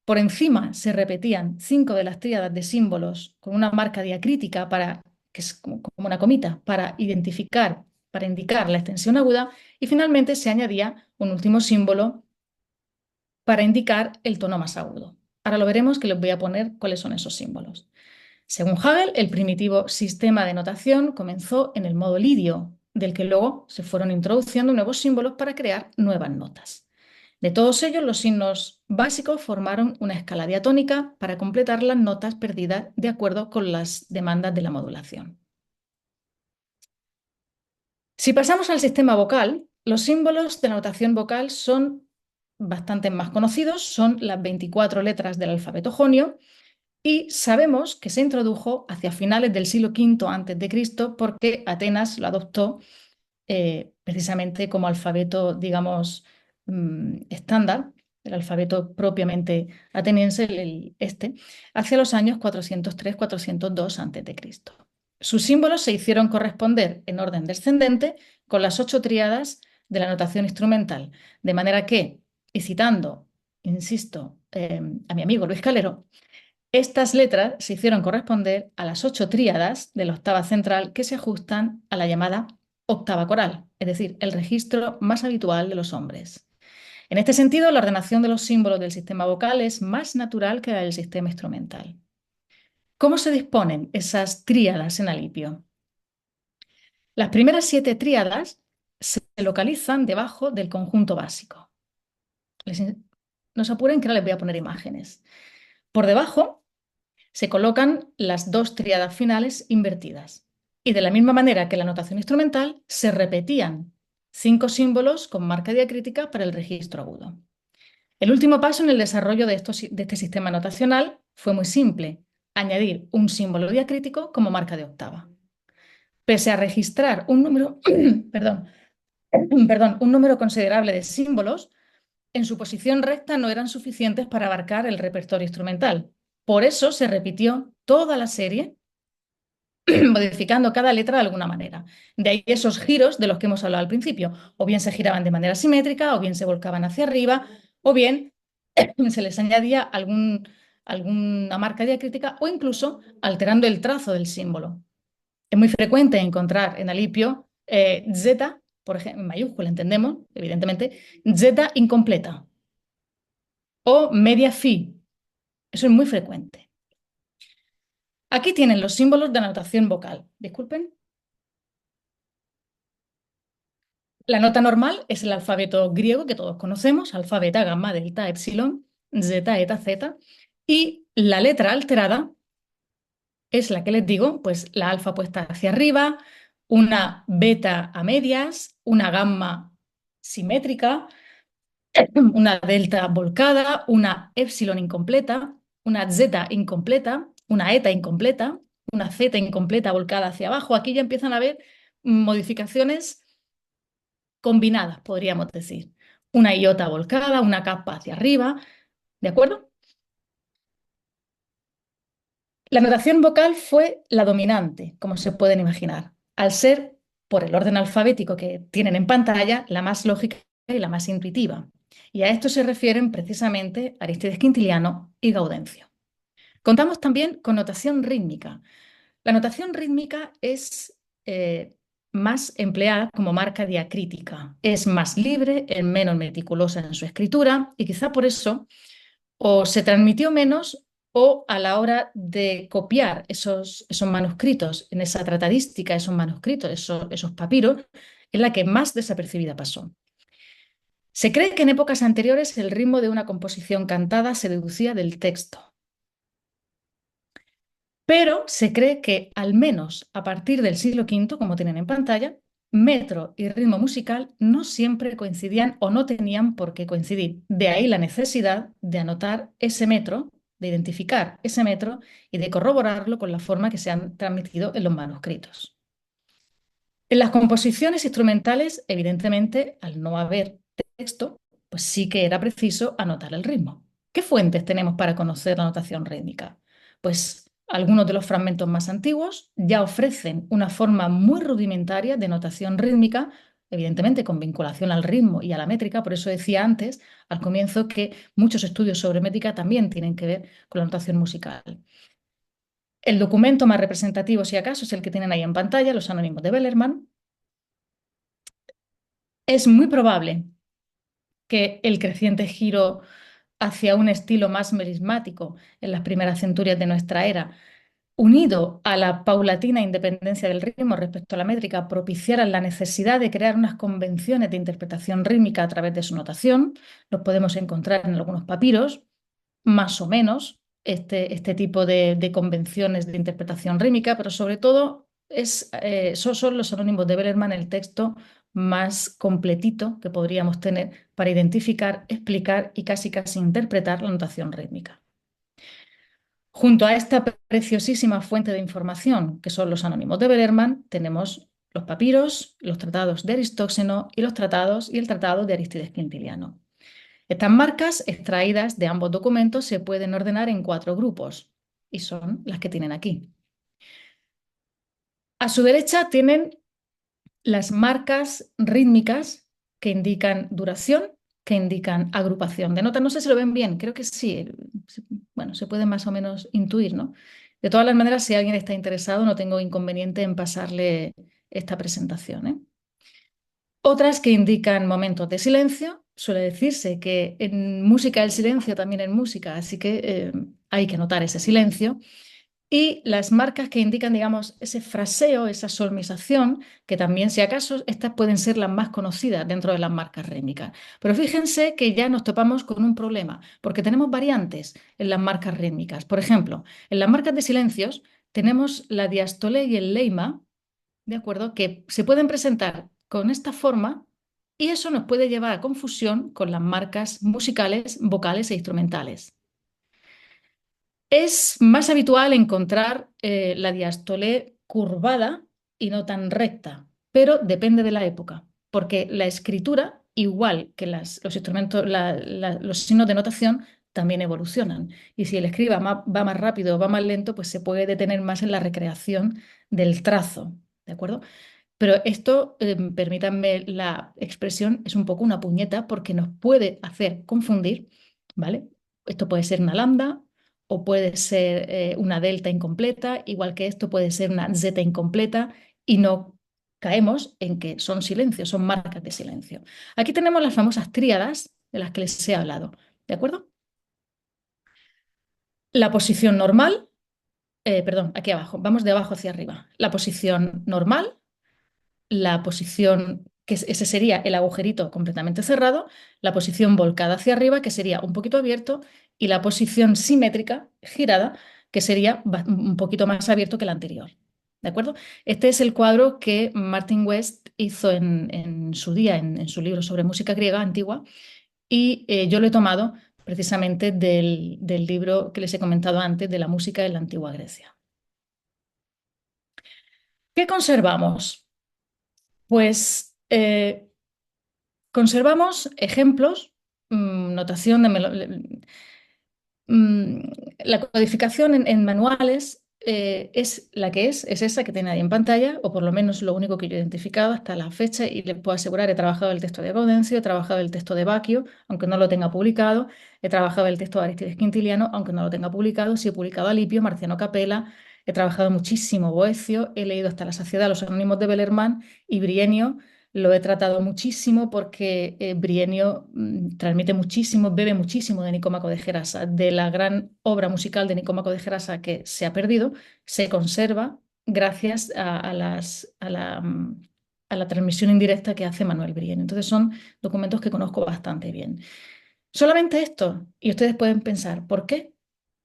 Por encima se repetían 5 de las tríadas de símbolos con una marca diacrítica que es como una comita, para indicar la extensión aguda. Y finalmente se añadía un último símbolo para indicar el tono más agudo. Ahora lo veremos, que les voy a poner cuáles son esos símbolos. Según Hagel, el primitivo sistema de notación comenzó en el modo lidio, del que luego se fueron introduciendo nuevos símbolos para crear nuevas notas. De todos ellos, los signos básicos formaron una escala diatónica para completar las notas perdidas de acuerdo con las demandas de la modulación. Si pasamos al sistema vocal, los símbolos de notación vocal son bastante más conocidos, son las 24 letras del alfabeto jonio y sabemos que se introdujo hacia finales del siglo V antes de Cristo porque Atenas lo adoptó precisamente como alfabeto, digamos, estándar, el alfabeto propiamente ateniense, hacia los años 403-402 a.C. Sus símbolos se hicieron corresponder en orden descendente con las 8 tríadas de la notación instrumental, de manera que, y citando, insisto, a mi amigo Luis Calero, estas letras se hicieron corresponder a las 8 tríadas de la octava central que se ajustan a la llamada octava coral, es decir, el registro más habitual de los hombres. En este sentido, la ordenación de los símbolos del sistema vocal es más natural que la del sistema instrumental. ¿Cómo se disponen esas tríadas en alipio? Las primeras 7 tríadas se localizan debajo del conjunto básico. No se apuren que ahora les voy a poner imágenes. Por debajo se colocan las 2 tríadas finales invertidas. Y de la misma manera que la notación instrumental, se repetían 5 símbolos con marca diacrítica para el registro agudo. El último paso en el desarrollo de este sistema notacional fue muy simple: añadir un símbolo diacrítico como marca de octava. Pese a registrar un número, un número considerable de símbolos, en su posición recta no eran suficientes para abarcar el repertorio instrumental. Por eso se repitió toda la serie, modificando cada letra de alguna manera. De ahí esos giros de los que hemos hablado al principio. O bien se giraban de manera simétrica, o bien se volcaban hacia arriba, o bien se les añadía alguna marca diacrítica o incluso alterando el trazo del símbolo. Es muy frecuente encontrar en alipio Z, por ejemplo, en mayúscula, entendemos, evidentemente, Z incompleta o media fi. Eso es muy frecuente. Aquí tienen los símbolos de notación vocal. Disculpen. La nota normal es el alfabeto griego que todos conocemos: alfa, beta, gamma, delta, epsilon, zeta, eta, zeta. Y la letra alterada es la que les digo, pues la alfa puesta hacia arriba, una beta a medias, una gamma simétrica, una delta volcada, una epsilon incompleta, una zeta incompleta, una eta incompleta, una zeta incompleta volcada hacia abajo. Aquí ya empiezan a haber modificaciones combinadas, podríamos decir. Una iota volcada, una capa hacia arriba, ¿de acuerdo? La notación vocal fue la dominante, como se pueden imaginar, al ser, por el orden alfabético que tienen en pantalla, la más lógica y la más intuitiva. Y a esto se refieren precisamente Arístides Quintiliano y Gaudencio. Contamos también con notación rítmica. La notación rítmica es más empleada como marca diacrítica. Es más libre, es menos meticulosa en su escritura y quizá por eso o se transmitió menos o a la hora de copiar esos manuscritos, en esa tratadística, esos manuscritos, esos papiros, es la que más desapercibida pasó. Se cree que en épocas anteriores el ritmo de una composición cantada se deducía del texto, pero se cree que al menos a partir del siglo V, como tienen en pantalla, metro y ritmo musical no siempre coincidían o no tenían por qué coincidir. De ahí la necesidad de anotar ese metro, de identificar ese metro y de corroborarlo con la forma que se han transmitido en los manuscritos. En las composiciones instrumentales, evidentemente, al no haber texto, pues sí que era preciso anotar el ritmo. ¿Qué fuentes tenemos para conocer la notación rítmica? Pues algunos de los fragmentos más antiguos ya ofrecen una forma muy rudimentaria de notación rítmica, evidentemente con vinculación al ritmo y a la métrica. Por eso decía antes, al comienzo, que muchos estudios sobre métrica también tienen que ver con la notación musical. El documento más representativo, si acaso, es el que tienen ahí en pantalla, los Anónimos de Bellerman. Es muy probable que el creciente giro hacia un estilo más melismático en las primeras centurias de nuestra era, unido a la paulatina independencia del ritmo respecto a la métrica, propiciaran la necesidad de crear unas convenciones de interpretación rítmica a través de su notación. Los podemos encontrar en algunos papiros, más o menos, este tipo de convenciones de interpretación rítmica, pero sobre todo son los anónimos de Bellerman el texto más completito que podríamos tener para identificar, explicar y casi casi interpretar la notación rítmica. Junto a esta preciosísima fuente de información, que son los anónimos de Bellerman, tenemos los papiros, los tratados de Aristóxeno y los tratados y el tratado de Arístides Quintiliano. Estas marcas extraídas de ambos documentos se pueden ordenar en 4 grupos y son las que tienen aquí. A su derecha tienen las marcas rítmicas que indican duración, que indican agrupación de notas. No sé si lo ven bien, creo que sí. Bueno, se puede más o menos intuir, ¿no? De todas las maneras, si alguien está interesado, no tengo inconveniente en pasarle esta presentación, ¿eh? Otras que indican momentos de silencio. Suele decirse que en música el silencio también es música, así que hay que notar ese silencio. Y las marcas que indican, digamos, ese fraseo, esa solmización, que también, si acaso, estas pueden ser las más conocidas dentro de las marcas rítmicas. Pero fíjense que ya nos topamos con un problema, porque tenemos variantes en las marcas rítmicas. Por ejemplo, en las marcas de silencios tenemos la diastole y el leima, ¿de acuerdo? Que se pueden presentar con esta forma y eso nos puede llevar a confusión con las marcas musicales, vocales e instrumentales. Es más habitual encontrar la diástole curvada y no tan recta, pero depende de la época, porque la escritura, igual que los instrumentos, los signos de notación, también evolucionan. Y si el escriba va más rápido o va más lento, pues se puede detener más en la recreación del trazo, ¿de acuerdo? Pero esto, permítanme la expresión, es un poco una puñeta porque nos puede hacer confundir, ¿vale? Esto puede ser una lambda o puede ser una delta incompleta, igual que esto puede ser una zeta incompleta y no caemos en que son silencios, son marcas de silencio. Aquí tenemos las famosas tríadas de las que les he hablado, ¿de acuerdo? La posición normal, perdón, aquí abajo, vamos de abajo hacia arriba. La posición normal, la posición, ese sería el agujerito completamente cerrado, la posición volcada hacia arriba, que sería un poquito abierto, y la posición simétrica, girada, que sería un poquito más abierto que la anterior. ¿De acuerdo? Este es el cuadro que Martin West hizo en su día, en su libro sobre música griega antigua, y yo lo he tomado precisamente del libro que les he comentado antes, de la música de la antigua Grecia. ¿Qué conservamos? Pues conservamos ejemplos, notación de mm, la codificación en manuales es la que es esa que tiene ahí en pantalla, o por lo menos lo único que yo he identificado hasta la fecha, y les puedo asegurar, he trabajado el texto de Gaudencio, he trabajado el texto de Bacchio, aunque no lo tenga publicado, he trabajado el texto de Arístides Quintiliano, aunque no lo tenga publicado, sí he publicado a Lipio, Marciano Capella, he trabajado muchísimo Boecio, he leído hasta la saciedad los anónimos de Bellerman y Brienio. Lo he tratado muchísimo porque Brienio transmite muchísimo, bebe muchísimo de Nicómaco de Gerasa, de la gran obra musical de Nicómaco de Gerasa que se ha perdido, se conserva gracias a la transmisión indirecta que hace Manuel Brienio. Entonces son documentos que conozco bastante bien. Solamente esto, y ustedes pueden pensar, ¿por qué?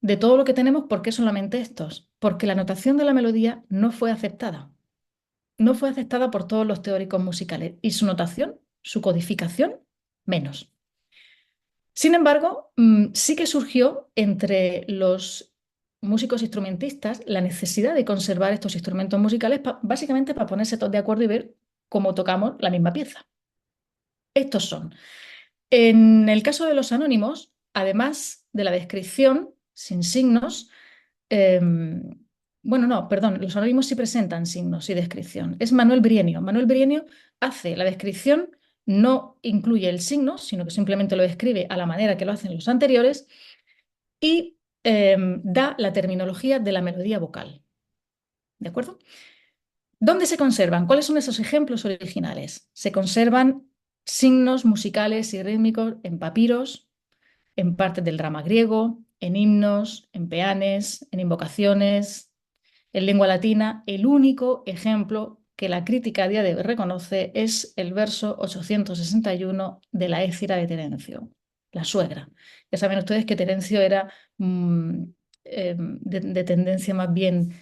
De todo lo que tenemos, ¿por qué solamente estos? Porque la notación de la melodía no fue aceptada, no fue aceptada por todos los teóricos musicales y su notación, su codificación, menos. Sin embargo, sí que surgió entre los músicos instrumentistas la necesidad de conservar estos instrumentos musicales básicamente para ponerse todos de acuerdo y ver cómo tocamos la misma pieza. Estos son. En el caso de los anónimos, además de la descripción sin signos, bueno, no, perdón, los anónimos sí presentan signos y descripción. Es Manuel Brienio. Manuel Brienio hace la descripción, no incluye el signo, sino que simplemente lo describe a la manera que lo hacen los anteriores y da la terminología de la melodía vocal. ¿De acuerdo? ¿Dónde se conservan? ¿Cuáles son esos ejemplos originales? Se conservan signos musicales y rítmicos en papiros, en partes del drama griego, en himnos, en peanes, en invocaciones, en lengua latina. El único ejemplo que la crítica a día de hoy reconoce es el verso 861 de la Écira de Terencio, la suegra. Ya saben ustedes que Terencio era de tendencia más bien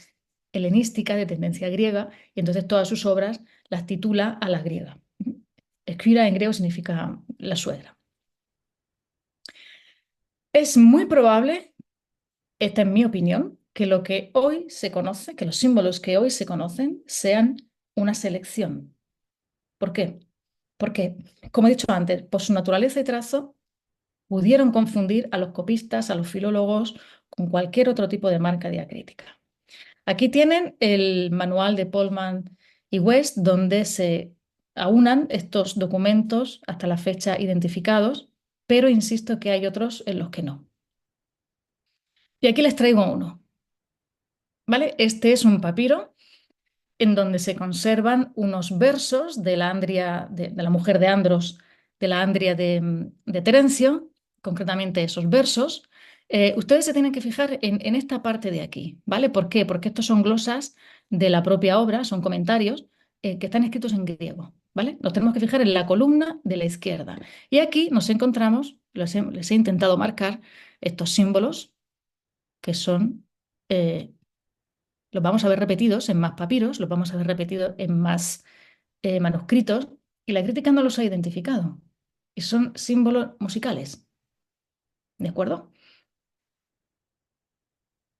helenística de tendencia griega y entonces todas sus obras las titula a la griega. Esquira en griego significa la suegra. Es muy probable, esta es mi opinión, que lo que hoy se conoce, que los símbolos que hoy se conocen sean una selección. ¿Por qué? Porque, como he dicho antes, por su naturaleza y trazo, pudieron confundir a los copistas, a los filólogos, con cualquier otro tipo de marca diacrítica. Aquí tienen el manual de Polman y West, donde se aunan estos documentos hasta la fecha identificados, pero insisto que hay otros en los que no. Y aquí les traigo uno, ¿vale? Este es un papiro en donde se conservan unos versos de la Andria, de la mujer de Andros, de la Andria de Terencio, concretamente esos versos. Ustedes se tienen que fijar en esta parte de aquí, ¿vale? ¿Por qué? Porque estos son glosas de la propia obra, son comentarios que están escritos en griego, ¿vale? Nos tenemos que fijar en la columna de la izquierda. Y aquí nos encontramos, les he intentado marcar estos símbolos que son los vamos a ver repetidos en más papiros, los vamos a ver repetidos en más manuscritos, y la crítica no los ha identificado. Y son símbolos musicales, ¿de acuerdo?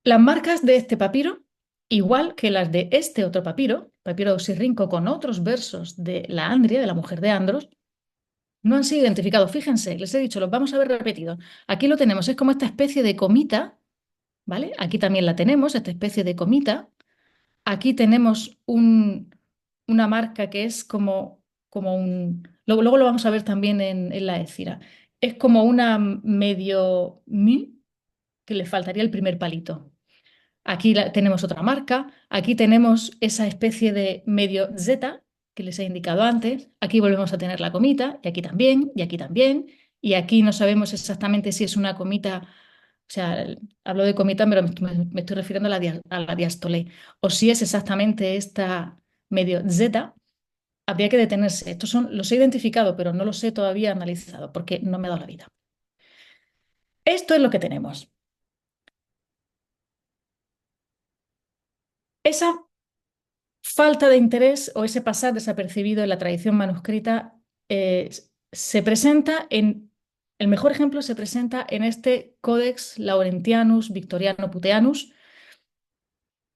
Las marcas de este papiro, igual que las de este otro papiro, papiro de Osirrinco con otros versos de la Andria, de la mujer de Andros, no han sido identificados. Fíjense, les he dicho, los vamos a ver repetidos. Aquí lo tenemos, es como esta especie de comita, ¿vale? Aquí también la tenemos, esta especie de comita. Aquí tenemos una marca que es como un... Luego lo vamos a ver también en la Écira. Es como una medio mi que le faltaría el primer palito. Aquí tenemos otra marca. Aquí tenemos esa especie de medio Z que les he indicado antes. Aquí volvemos a tener la comita y aquí también, y aquí también. Y aquí no sabemos exactamente si es una comita, o sea, hablo de comita, pero me estoy refiriendo a a la diástole, o si es exactamente esta medio Z, habría que detenerse. Estos son, los he identificado, pero no los he todavía analizado porque no me ha dado la vida. Esto es lo que tenemos. Esa falta de interés o ese pasar desapercibido en la tradición manuscrita se presenta el mejor ejemplo se presenta en este Codex Laurentianus Victoriano Puteanus.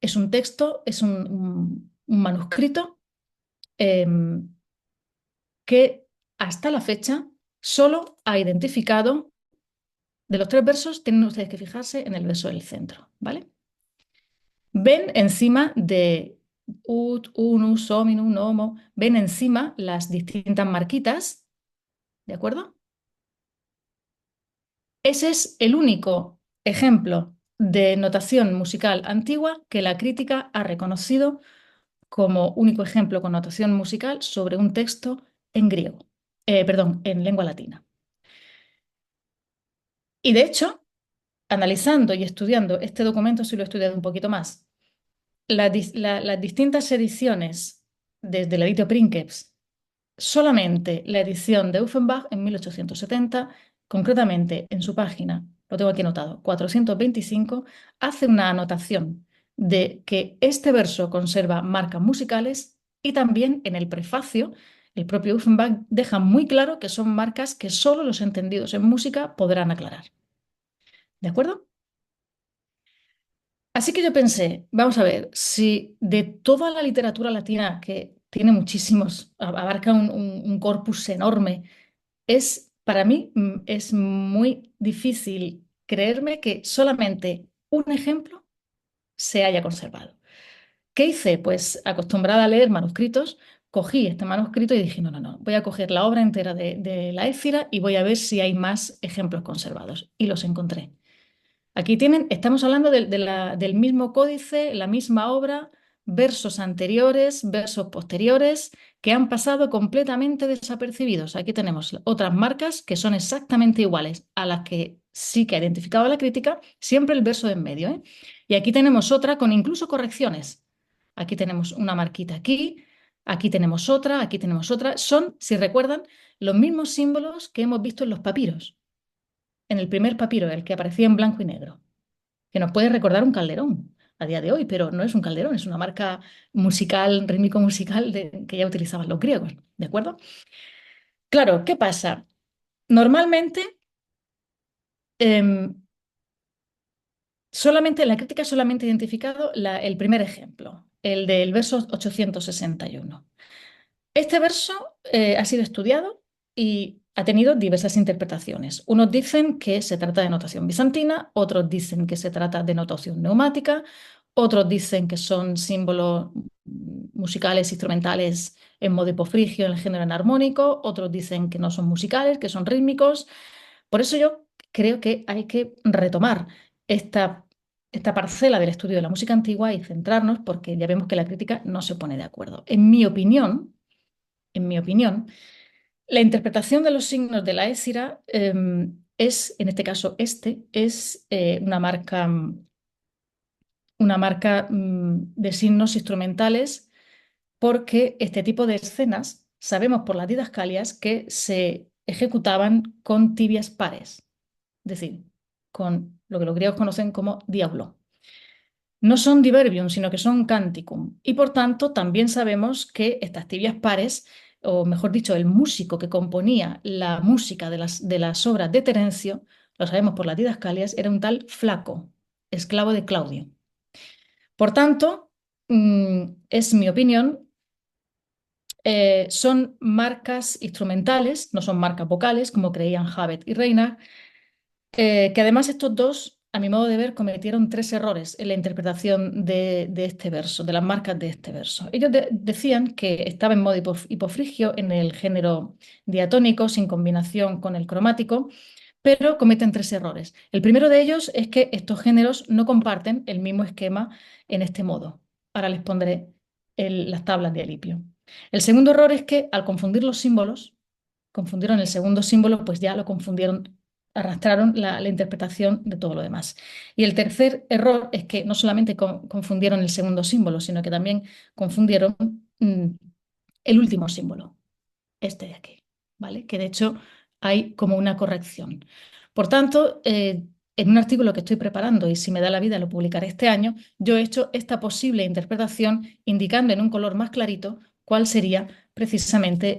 Es un texto, es un manuscrito que hasta la fecha solo ha identificado, de los tres versos, tienen ustedes que fijarse en el verso del centro, ¿vale? Ven encima de ut, unus, hominum, nomo, ven encima las distintas marquitas, ¿de acuerdo? Ese es el único ejemplo de notación musical antigua que la crítica ha reconocido como único ejemplo con notación musical sobre un texto en griego, perdón, en lengua latina. Y de hecho, analizando y estudiando este documento, sí lo he estudiado un poquito más, las distintas ediciones desde el editio Princeps, solamente la edición de Offenbach en 1870, concretamente en su página, lo tengo aquí anotado, 425, hace una anotación de que este verso conserva marcas musicales y también en el prefacio, el propio Offenbach deja muy claro que son marcas que solo los entendidos en música podrán aclarar. ¿De acuerdo? Así que yo pensé, vamos a ver, si de toda la literatura latina, que tiene muchísimos, abarca un corpus enorme, para mí es muy difícil creerme que solamente un ejemplo se haya conservado. ¿Qué hice? Pues acostumbrada a leer manuscritos, cogí este manuscrito y dije, no, no, no, voy a coger la obra entera de la Éfira y voy a ver si hay más ejemplos conservados. Y los encontré. Aquí tienen, estamos hablando del mismo códice, la misma obra, versos anteriores, versos posteriores, que han pasado completamente desapercibidos. Aquí tenemos otras marcas que son exactamente iguales a las que sí que ha identificado la crítica, siempre el verso de en medio, ¿eh? Y aquí tenemos otra con incluso correcciones. Aquí tenemos una marquita aquí tenemos otra, aquí tenemos otra. Son, si recuerdan, los mismos símbolos que hemos visto en los papiros, en el primer papiro, el que aparecía en blanco y negro, que nos puede recordar un calderón. a día de hoy, pero no es un calderón, es una marca musical, rítmico musical que ya utilizaban los griegos, ¿de acuerdo? Claro, ¿qué pasa? Normalmente, em, la crítica solamente ha identificado el primer ejemplo, el del verso 861. Este verso ha sido estudiado y ha tenido diversas interpretaciones. Unos dicen que se trata de notación bizantina, otros dicen que se trata de notación neumática, otros dicen que son símbolos musicales, instrumentales en modo hipofrigio, en el género enarmónico, otros dicen que no son musicales, que son rítmicos. Por eso yo creo que hay que retomar esta, esta parcela del estudio de la música antigua y centrarnos porque ya vemos que la crítica no se pone de acuerdo. En mi opinión, la interpretación de los signos de la Ésira es, en este caso, es una marca de signos instrumentales porque este tipo de escenas sabemos por las didascalias que se ejecutaban con tibias pares, es decir, con lo que los griegos conocen como diablo. No son diverbium, sino que son canticum. Y por tanto, también sabemos que estas tibias pares, o mejor dicho, el músico que componía la música de las obras de Terencio, lo sabemos por las didascalias, era un tal Flaco, esclavo de Claudio. Por tanto, es mi opinión, son marcas instrumentales, no son marcas vocales, como creían Havet y Reina, que además estos dos, a mi modo de ver, cometieron tres errores en la interpretación de este verso, de las marcas de este verso. Ellos decían que estaba en modo hipofrigio en el género diatónico, sin combinación con el cromático, pero cometen tres errores. El primero de ellos es que estos géneros no comparten el mismo esquema en este modo. Ahora les pondré las tablas de Alipio. El segundo error es que al confundir los símbolos, confundieron el segundo símbolo, pues ya lo confundieron, arrastraron la interpretación de todo lo demás. Y el tercer error es que no solamente confundieron el segundo símbolo, sino que también confundieron el último símbolo, este de aquí, ¿vale? Que de hecho hay como una corrección. Por tanto, en un artículo que estoy preparando, y si me da la vida lo publicaré este año, yo he hecho esta posible interpretación indicando en un color más clarito cuál sería precisamente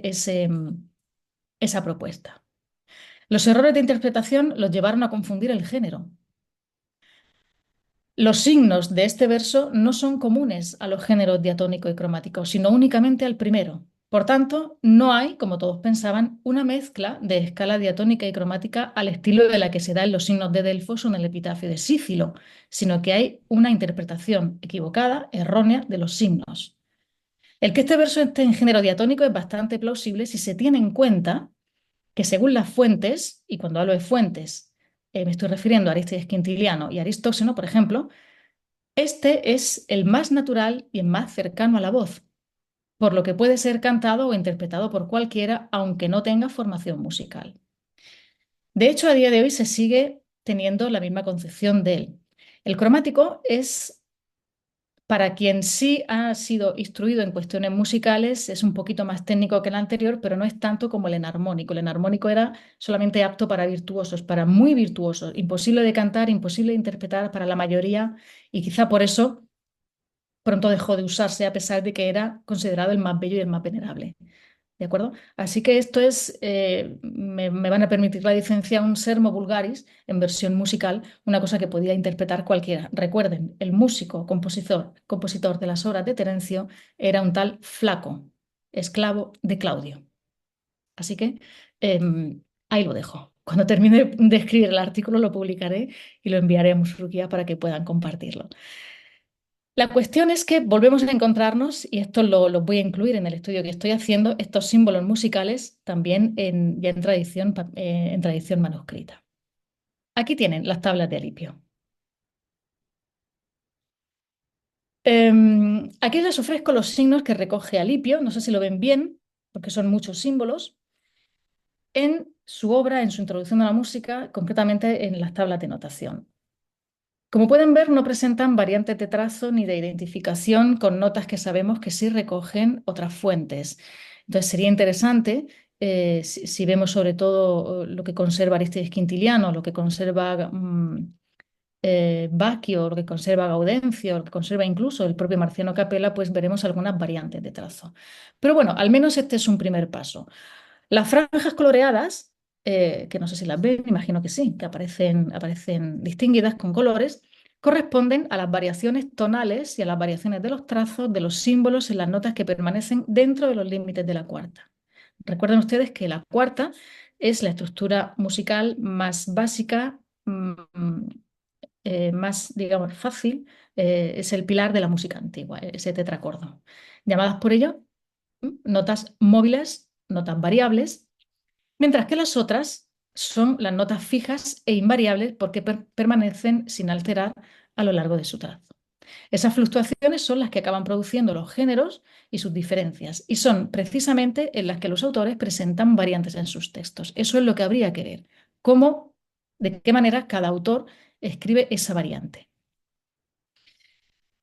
esa propuesta. Los errores de interpretación los llevaron a confundir el género. Los signos de este verso no son comunes a los géneros diatónico y cromático, sino únicamente al primero. Por tanto, no hay, como todos pensaban, una mezcla de escala diatónica y cromática al estilo de la que se da en los signos de Delfos o en el epitafio de Sícilo, sino que hay una interpretación equivocada, errónea, de los signos. El que este verso esté en género diatónico es bastante plausible si se tiene en cuenta que según las fuentes, y cuando hablo de fuentes me estoy refiriendo a Arístides Quintiliano y Aristóxeno, por ejemplo, este es el más natural y el más cercano a la voz, por lo que puede ser cantado o interpretado por cualquiera, aunque no tenga formación musical. De hecho, a día de hoy se sigue teniendo la misma concepción de él. El cromático es para quien sí ha sido instruido en cuestiones musicales, es un poquito más técnico que el anterior, pero no es tanto como el enarmónico. El enarmónico era solamente apto para virtuosos, para muy virtuosos, imposible de cantar, imposible de interpretar para la mayoría, y quizá por eso pronto dejó de usarse a pesar de que era considerado el más bello y el más venerable. ¿De acuerdo? Así que esto es, me van a permitir la licencia, un sermo vulgaris en versión musical, una cosa que podía interpretar cualquiera. Recuerden, el músico, compositor de las obras de Terencio era un tal Flaco, esclavo de Claudio. Así que ahí lo dejo. Cuando termine de escribir el artículo lo publicaré y lo enviaré a Musurguía para que puedan compartirlo. La cuestión es que volvemos a encontrarnos, y esto lo voy a incluir en el estudio que estoy haciendo, estos símbolos musicales también ya en tradición manuscrita. Aquí tienen las tablas de Alipio. Aquí les ofrezco los signos que recoge Alipio, no sé si lo ven bien, porque son muchos símbolos, en su obra, en su introducción a la música, concretamente en las tablas de notación. Como pueden ver, no presentan variantes de trazo ni de identificación con notas que sabemos que sí recogen otras fuentes. Entonces sería interesante, si vemos sobre todo lo que conserva Arístides Quintiliano, lo que conserva Bacchio, lo que conserva Gaudencio, lo que conserva incluso el propio Marciano Capella, pues veremos algunas variantes de trazo. Pero bueno, al menos este es un primer paso. Las franjas coloreadas, que no sé si las ven, imagino que sí, que aparecen distinguidas con colores, corresponden a las variaciones tonales y a las variaciones de los trazos de los símbolos en las notas que permanecen dentro de los límites de la cuarta. Recuerden ustedes que la cuarta es la estructura musical más básica, más, digamos, fácil, es el pilar de la música antigua, ese tetracordo. Llamadas por ello notas móviles, notas variables, mientras que las otras son las notas fijas e invariables porque permanecen sin alterar a lo largo de su trazo. Esas fluctuaciones son las que acaban produciendo los géneros y sus diferencias, y son precisamente en las que los autores presentan variantes en sus textos. Eso es lo que habría que ver, cómo, de qué manera cada autor escribe esa variante.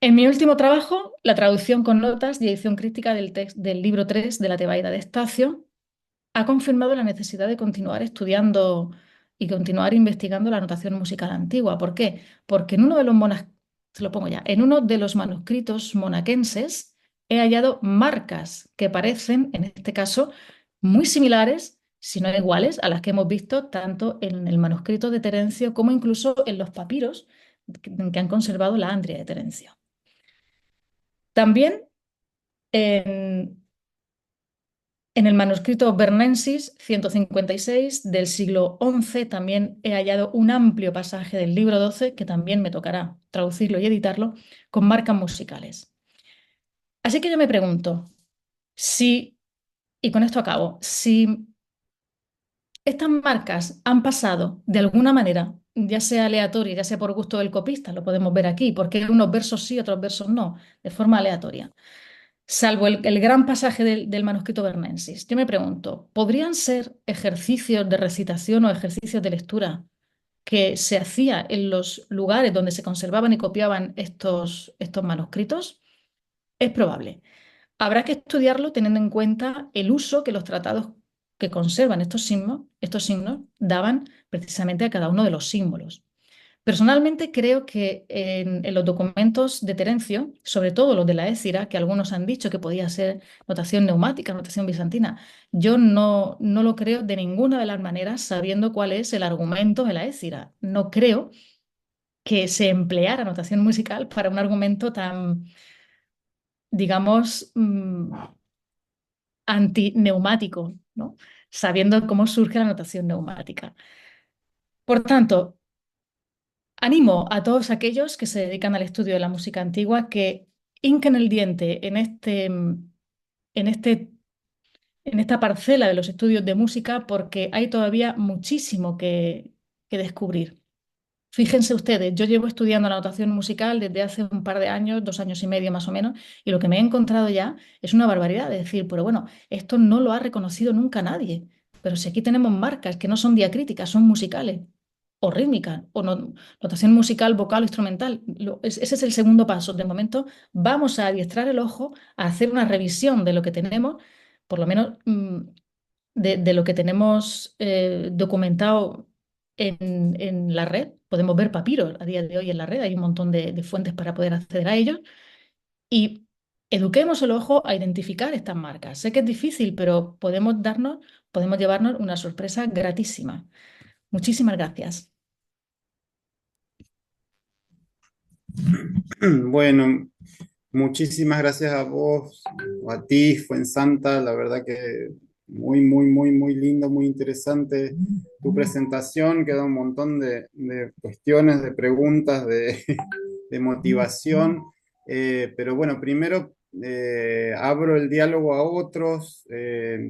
En mi último trabajo, la traducción con notas y edición crítica del libro 3 de la Tebaida de Estacio, ha confirmado la necesidad de continuar estudiando y continuar investigando la notación musical antigua. ¿Por qué? Porque en uno de los se lo pongo ya, en uno de los manuscritos monaquenses he hallado marcas que parecen, en este caso, muy similares, si no iguales, a las que hemos visto tanto en el manuscrito de Terencio como incluso en los papiros que han conservado la Andria de Terencio. También en el manuscrito Bernensis 156 del siglo XI también he hallado un amplio pasaje del libro 12, que también me tocará traducirlo y editarlo, con marcas musicales. Así que yo me pregunto si, y con esto acabo, si estas marcas han pasado de alguna manera, ya sea aleatoria, ya sea por gusto del copista, lo podemos ver aquí, porque unos versos sí, otros versos no, de forma aleatoria, salvo el gran pasaje del manuscrito Bernensis. Yo me pregunto, ¿podrían ser ejercicios de recitación o ejercicios de lectura que se hacía en los lugares donde se conservaban y copiaban estos manuscritos? Es probable. Habrá que estudiarlo teniendo en cuenta el uso que los tratados que conservan estos signos daban precisamente a cada uno de los símbolos. Personalmente creo que en los documentos de Terencio, sobre todo los de la Écira, que algunos han dicho que podía ser notación neumática, notación bizantina, yo no lo creo de ninguna de las maneras sabiendo cuál es el argumento de la Écira. No creo que se empleara notación musical para un argumento tan, digamos, antineumático, ¿no? Sabiendo cómo surge la notación neumática. Por tanto, animo a todos aquellos que se dedican al estudio de la música antigua que hinquen el diente en este, en esta parcela de los estudios de música porque hay todavía muchísimo que descubrir. Fíjense ustedes, yo llevo estudiando la notación musical desde hace un par de años, 2 años y medio más o menos, y lo que me he encontrado ya es una barbaridad de decir, pero bueno, esto no lo ha reconocido nunca nadie. Pero si aquí tenemos marcas que no son diacríticas, son musicales o rítmicas, o notación musical, vocal o instrumental. Ese es el segundo paso. De momento, vamos a adiestrar el ojo a hacer una revisión de lo que tenemos, por lo menos de lo que tenemos documentado en la red. Podemos ver papiros a día de hoy en la red, hay un montón de fuentes para poder acceder a ellos. Y eduquemos el ojo a identificar estas marcas. Sé que es difícil, pero podemos llevarnos una sorpresa gratísima. Muchísimas gracias. Bueno, muchísimas gracias a vos, a ti, Fuensanta, la verdad que muy, muy, muy, muy lindo, muy interesante tu presentación, queda un montón de cuestiones, de preguntas, de motivación. Pero bueno, primero abro el diálogo a otros,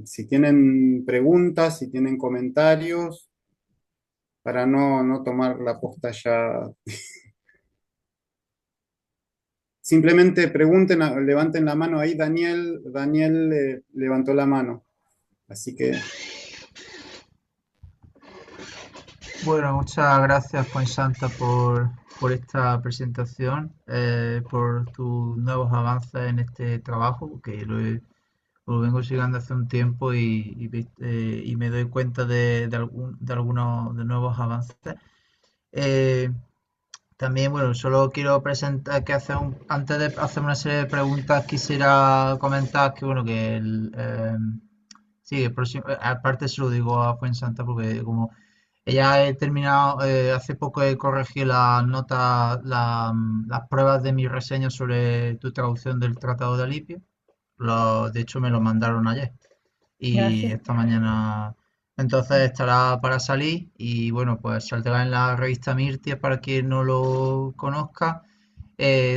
si tienen preguntas, si tienen comentarios, para no tomar la posta ya. Simplemente pregunten, levanten la mano ahí. Daniel levantó la mano. Así que, Bueno, muchas gracias, Juan Santa, por esta presentación, por tus nuevos avances en este trabajo, que lo vengo siguiendo hace un tiempo y me doy cuenta de algunos de nuevos avances. Eh, también, bueno, solo quiero presentar que antes de hacer una serie de preguntas, quisiera comentar que, bueno, que sí, el próximo, aparte se lo digo a Fuensanta porque como ella he terminado, hace poco he corregido las notas, las pruebas de mi reseña sobre tu traducción del Tratado de Alipio. De hecho, me lo mandaron ayer y Gracias. esta mañana entonces estará para salir y bueno, pues saldrá en la revista Mirtia para quien no lo conozca.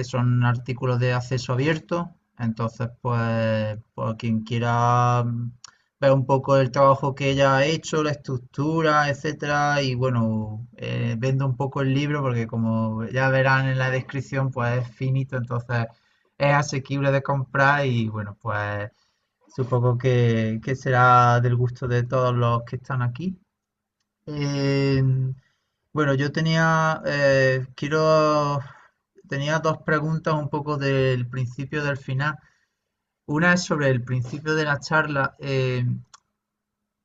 Son artículos de acceso abierto, entonces pues quien quiera ver un poco el trabajo que ella ha hecho, la estructura, etcétera, y bueno, vendo un poco el libro porque como ya verán en la descripción, pues es finito, entonces es asequible de comprar y bueno, pues supongo que será del gusto de todos los que están aquí. Eh, bueno, yo tenía dos preguntas un poco del principio y del final. Una es sobre el principio de la charla.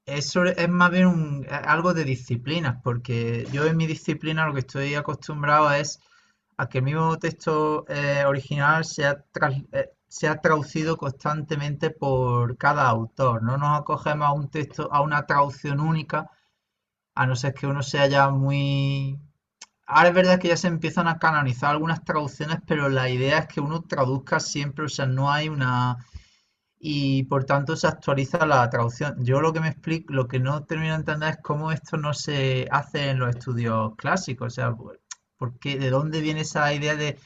Es más bien algo de disciplinas, porque yo en mi disciplina lo que estoy acostumbrado es a que el mismo texto original sea traducido constantemente por cada autor. No nos acogemos a un texto, a una traducción única, a no ser que uno sea ya muy... Ahora es verdad que ya se empiezan a canonizar algunas traducciones, pero la idea es que uno traduzca siempre, o sea, no hay una y por tanto se actualiza la traducción. Yo lo que me explico, lo que no termino de entender es cómo esto no se hace en los estudios clásicos, o sea, de dónde viene esa idea de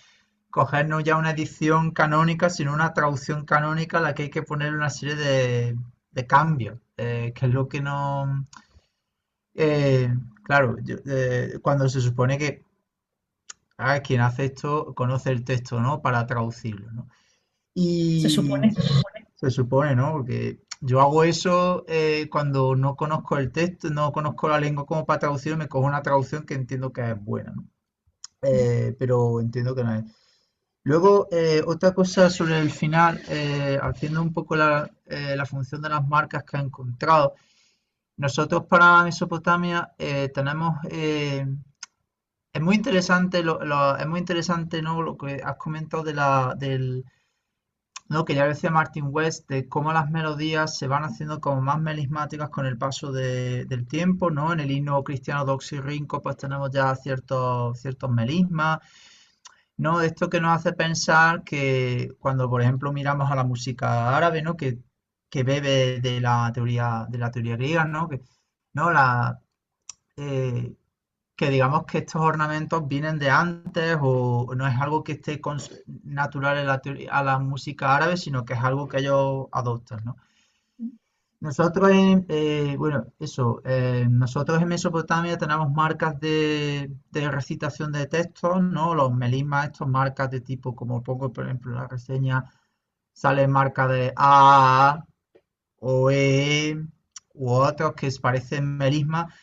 cogernos ya una edición canónica, sino una traducción canónica a la que hay que poner una serie de cambios, que es lo que no... eh, claro, cuando se supone que quien hace esto conoce el texto, ¿no? Para traducirlo, ¿no? Se Y supone. se supone, ¿no? Porque yo hago eso cuando no conozco el texto, no conozco la lengua como para traducir, me cojo una traducción que entiendo que es buena, ¿no? Pero entiendo que no es. Luego, otra cosa sobre el final, haciendo un poco la función de las marcas que he encontrado. Nosotros para Mesopotamia tenemos, es muy interesante, es muy interesante, ¿no? Lo que has comentado del ¿no? Que ya decía Martin West, de cómo las melodías se van haciendo como más melismáticas con el paso del tiempo, ¿no? En el himno cristiano Doxirrinco pues tenemos ya ciertos melismas, ¿no? Esto que nos hace pensar que cuando, por ejemplo, miramos a la música árabe, ¿no? Que bebe de la teoría griega, ¿no? ¿no? Eh, que digamos que estos ornamentos vienen de antes o no es algo que esté natural en a la música árabe, sino que es algo que ellos adoptan, ¿no? Bueno, eso, nosotros en Mesopotamia tenemos marcas de recitación de textos, ¿no? Los melismas, estos marcas de tipo, como pongo por ejemplo en la reseña, salen marcas de A, o E, u otros que parecen melismas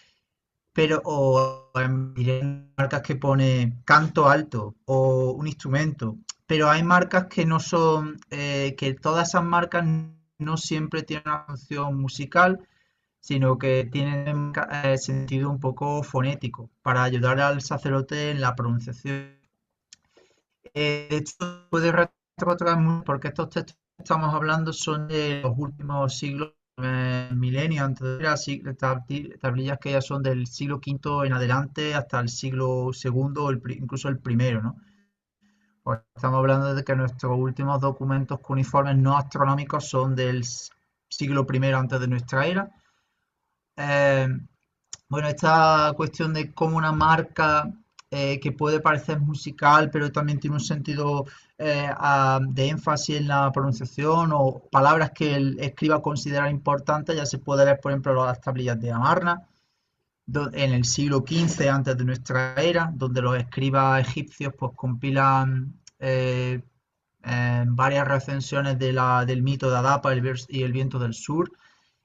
pero o en marcas que pone canto alto o un instrumento, pero hay marcas que no son, que todas esas marcas no siempre tienen una función musical, sino que tienen sentido un poco fonético para ayudar al sacerdote en la pronunciación. De hecho, puede retrotraer mucho porque estos textos que estamos hablando son de los últimos siglos, milenios, antes de tablillas que ya son del siglo V en adelante hasta el siglo segundo, incluso el primero, ¿no? Pues estamos hablando de que nuestros últimos documentos cuneiformes no astronómicos son del siglo primero antes de nuestra era. Eh, bueno, esta cuestión de cómo una marca que puede parecer musical, pero también tiene un sentido de énfasis en la pronunciación o palabras que el escriba considera importantes, ya se puede ver, por ejemplo, las tablillas de Amarna, en el siglo XV antes de nuestra era, donde los escribas egipcios pues compilan varias recensiones del mito de Adapa y el viento del sur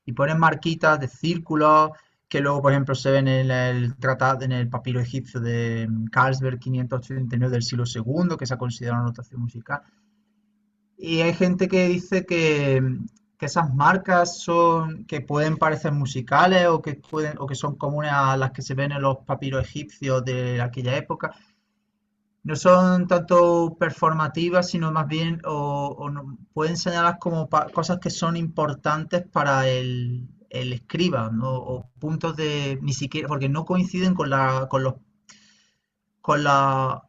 y ponen marquitas de círculos que luego, por ejemplo, se ven en el tratado, en el papiro egipcio de Carlsberg 589 del siglo segundo, que se ha considerado una notación musical. Y hay gente que dice que esas marcas son, que pueden parecer musicales o que son comunes a las que se ven en los papiros egipcios de aquella época. no son tanto performativas, sino más bien pueden señalar como cosas que son importantes para el escriba, ¿no? O puntos de ni siquiera, porque no coinciden con los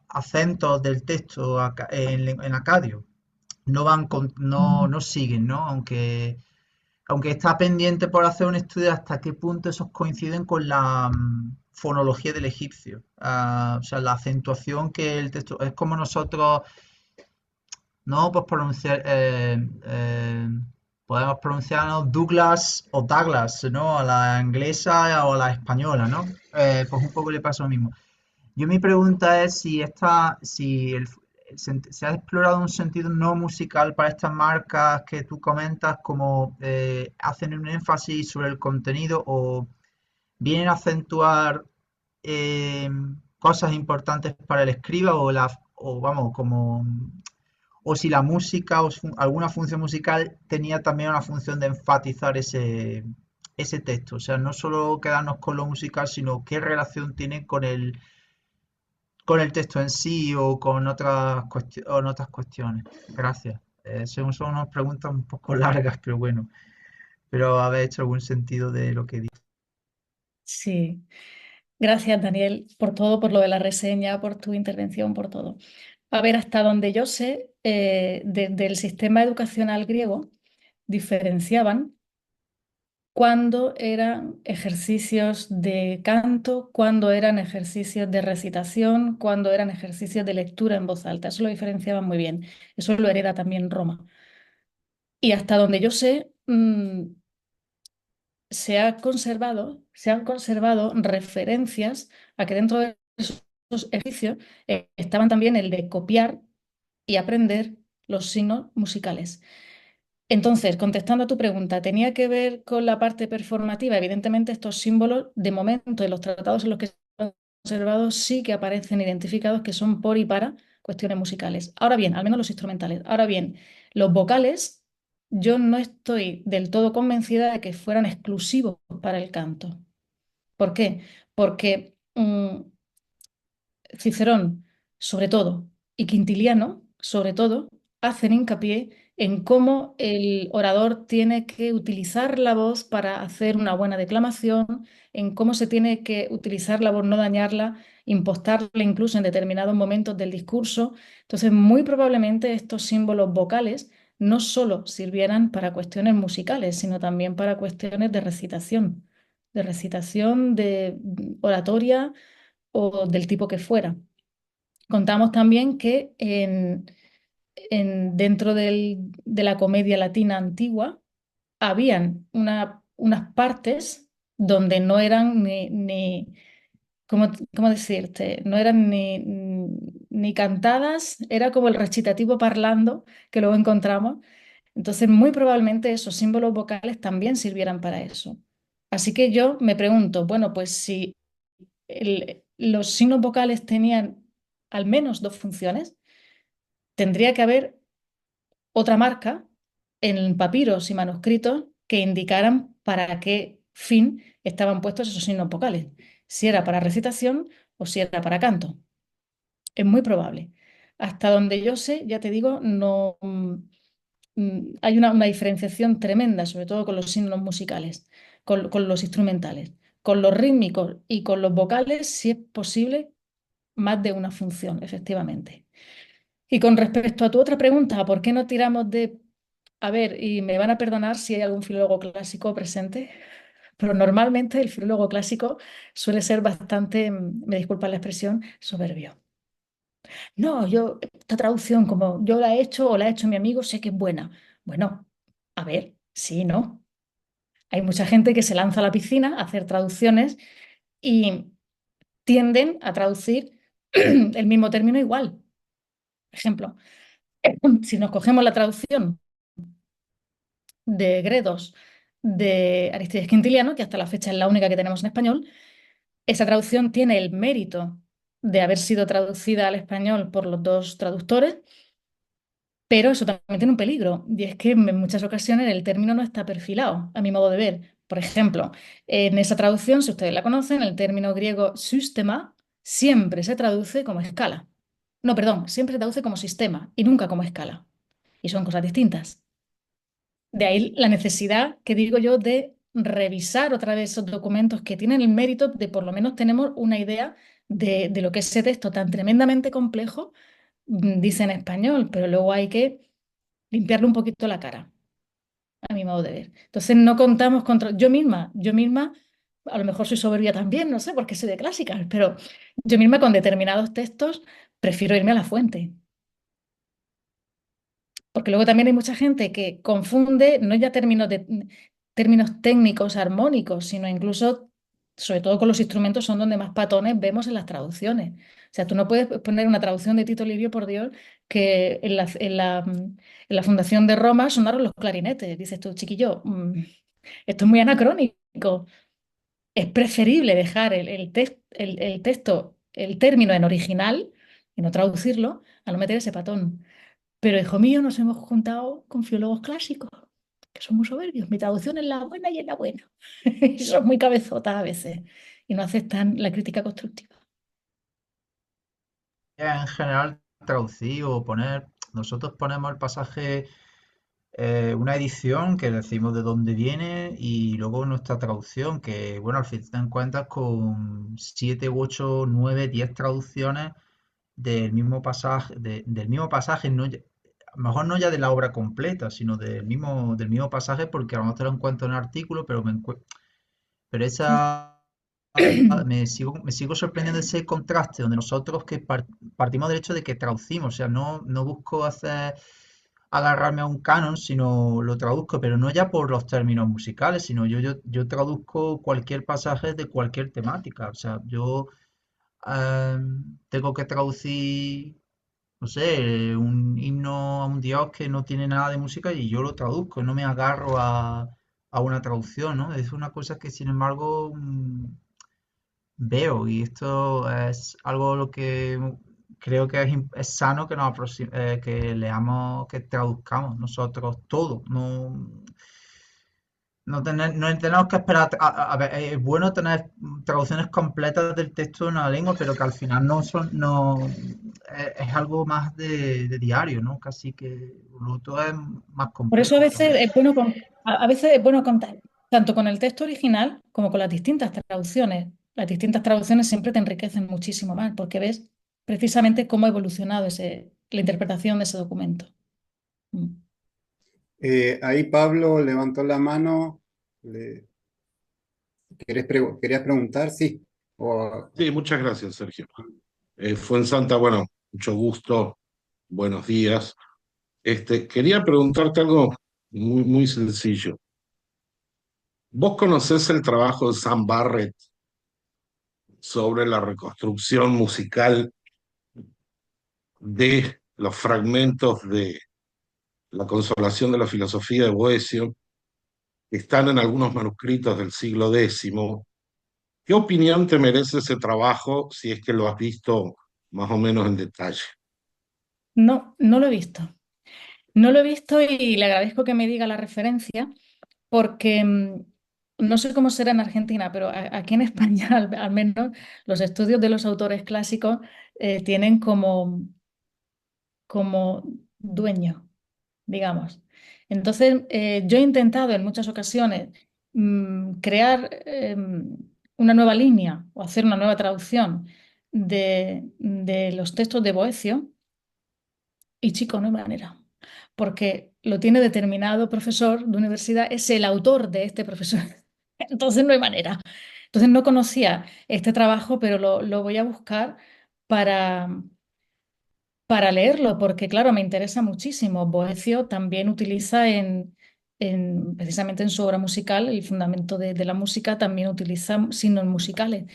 acentos del texto en acadio. No van no siguen, ¿no? Aunque está pendiente por hacer un estudio de hasta qué punto esos coinciden con la fonología del egipcio. O sea, la acentuación que el texto. Es como nosotros no pues pronunciar. Podemos pronunciarnos Douglas o Douglas, ¿no? A la inglesa o a la española, ¿no? Pues un poco le pasa lo mismo. Yo mi pregunta es si se ha explorado un sentido no musical para estas marcas que tú comentas, como hacen un énfasis sobre el contenido o vienen a acentuar eh, cosas importantes para el escriba o vamos, como o si la música o alguna función musical tenía también una función de enfatizar ese texto. O sea, no solo quedarnos con lo musical, sino qué relación tiene con el texto en sí o con otras cuestiones. Gracias. Son unas preguntas un poco largas, pero bueno, pero haber hecho algún sentido de lo que he dicho. Sí, gracias Daniel por todo, por lo de la reseña, por tu intervención, por todo. A ver, hasta donde yo sé, del sistema educacional griego diferenciaban cuándo eran ejercicios de canto, cuándo eran ejercicios de recitación, cuándo eran ejercicios de lectura en voz alta. Eso lo diferenciaban muy bien. Eso lo hereda también Roma. Y hasta donde yo sé, se han conservado referencias a que dentro de esos ejercicios estaban también el de copiar y aprender los signos musicales. Entonces, contestando a tu pregunta, ¿tenía que ver con la parte performativa? Evidentemente, estos símbolos, de momento, en los tratados en los que se han conservado, sí que aparecen identificados que son por y para cuestiones musicales. Ahora bien, al menos los instrumentales. Ahora bien, los vocales, yo no estoy del todo convencida de que fueran exclusivos para el canto. ¿Por qué? Porque Cicerón, sobre todo, y Quintiliano, sobre todo, hacen hincapié en cómo el orador tiene que utilizar la voz para hacer una buena declamación, en cómo se tiene que utilizar la voz, no dañarla, impostarla incluso en determinados momentos del discurso. Entonces, muy probablemente estos símbolos vocales no solo sirvieran para cuestiones musicales, sino también para cuestiones de recitación, de oratoria o del tipo que fuera. Contamos también que dentro de la comedia latina antigua habían unas partes donde no eran ¿cómo decirte? No eran ni cantadas, era como el recitativo parlando que luego encontramos. Entonces, muy probablemente esos símbolos vocales también sirvieran para eso. Así que yo me pregunto, bueno, pues si los signos vocales tenían al menos dos funciones, tendría que haber otra marca en papiros y manuscritos que indicaran para qué fin estaban puestos esos signos vocales, si era para recitación o si era para canto. Es muy probable. Hasta donde yo sé, ya te digo, no hay una diferenciación tremenda, sobre todo con los signos musicales, con los instrumentales. Con los rítmicos y con los vocales, si es posible, más de una función, efectivamente. Y con respecto a tu otra pregunta, ¿por qué no tiramos de... A ver, y me van a perdonar si hay algún filólogo clásico presente, pero normalmente el filólogo clásico suele ser bastante, me disculpa la expresión, soberbio. No, yo, esta traducción, como yo la he hecho o la ha hecho mi amigo, sé que es buena. Bueno, a ver, sí, ¿no? Hay mucha gente que se lanza a la piscina a hacer traducciones y tienden a traducir el mismo término igual. Ejemplo, si nos cogemos la traducción de Gredos de Aristides Quintiliano, que hasta la fecha es la única que tenemos en español, esa traducción tiene el mérito de haber sido traducida al español por los dos traductores, pero eso también tiene un peligro, y es que en muchas ocasiones el término no está perfilado, a mi modo de ver. Por ejemplo, en esa traducción, si ustedes la conocen, el término griego systema siempre se traduce como escala. No, perdón, siempre se traduce como sistema y nunca como escala. Y son cosas distintas. De ahí la necesidad, que digo yo, de revisar otra vez esos documentos que tienen el mérito de por lo menos tenemos una idea de lo que ese texto tan tremendamente complejo dice en español, pero luego hay que limpiarle un poquito la cara, a mi modo de ver. Entonces no contamos contra... Yo misma, a lo mejor soy soberbia también, no sé, porque soy de clásicas, pero yo misma con determinados textos prefiero irme a la fuente. Porque luego también hay mucha gente que confunde no ya términos técnicos armónicos, sino incluso, sobre todo con los instrumentos, son donde más patones vemos en las traducciones. O sea, tú no puedes poner una traducción de Tito Livio, por Dios, que en la Fundación de Roma sonaron los clarinetes. Dices tú, chiquillo, esto es muy anacrónico. Es preferible dejar el texto, el término en original y no traducirlo, a no meter ese patón. Pero, hijo mío, nos hemos juntado con filólogos clásicos, que son muy soberbios. Mi traducción es la buena y es la buena. Y son muy cabezotas a veces y no aceptan la crítica constructiva. En general, traducir o poner, nosotros ponemos el pasaje, una edición que decimos de dónde viene y luego nuestra traducción, que bueno, al fin te encuentras con 7, 8, 9, 10 traducciones del mismo pasaje, no, a lo mejor no ya de la obra completa, sino del mismo pasaje, porque a lo mejor te lo encuentro en un artículo, pero esa me sigo sorprendiendo ese contraste donde nosotros que partimos del hecho de que traducimos, o sea, no busco agarrarme a un canon, sino lo traduzco, pero no ya por los términos musicales, sino yo traduzco cualquier pasaje de cualquier temática, o sea, yo tengo que traducir, no sé, un himno a un dios que no tiene nada de música y yo lo traduzco, no me agarro a una traducción, ¿no? Es una cosa que, sin embargo, veo, y esto es algo lo que creo que es sano que que leamos, que traduzcamos nosotros todo, no tenemos que esperar. A ver, es bueno tener traducciones completas del texto de una lengua, pero que al final no es algo más de diario, ¿no? Casi que lo todo es más Por eso a complejo, veces ¿sabes? es bueno, a veces es bueno contar tanto con el texto original como con las distintas traducciones. Las distintas traducciones siempre te enriquecen muchísimo más porque ves precisamente cómo ha evolucionado la interpretación de ese documento. Mm. Ahí Pablo levantó la mano. ¿Querías preguntar? Sí. O- Sí, muchas gracias, Sergio. Fuensanta, bueno, mucho gusto, buenos días. Quería preguntarte algo muy, muy sencillo. ¿Vos conocés el trabajo de Sam Barrett sobre la reconstrucción musical de los fragmentos de la Consolación de la Filosofía de Boecio, que están en algunos manuscritos del siglo X? ¿Qué opinión te merece ese trabajo si es que lo has visto más o menos en detalle? No, no lo he visto. No lo he visto y le agradezco que me diga la referencia porque no sé cómo será en Argentina, pero aquí en España al menos los estudios de los autores clásicos tienen como dueño, digamos. Entonces, yo he intentado en muchas ocasiones crear una nueva línea o hacer una nueva traducción de los textos de Boecio y chico, no hay manera, porque lo tiene determinado profesor de universidad, es el autor de este profesor. Entonces no hay manera. Entonces no conocía este trabajo, pero lo voy a buscar para, para leerlo, porque claro, me interesa muchísimo. Boecio también utiliza precisamente en su obra musical, el fundamento de la música, también utiliza signos musicales.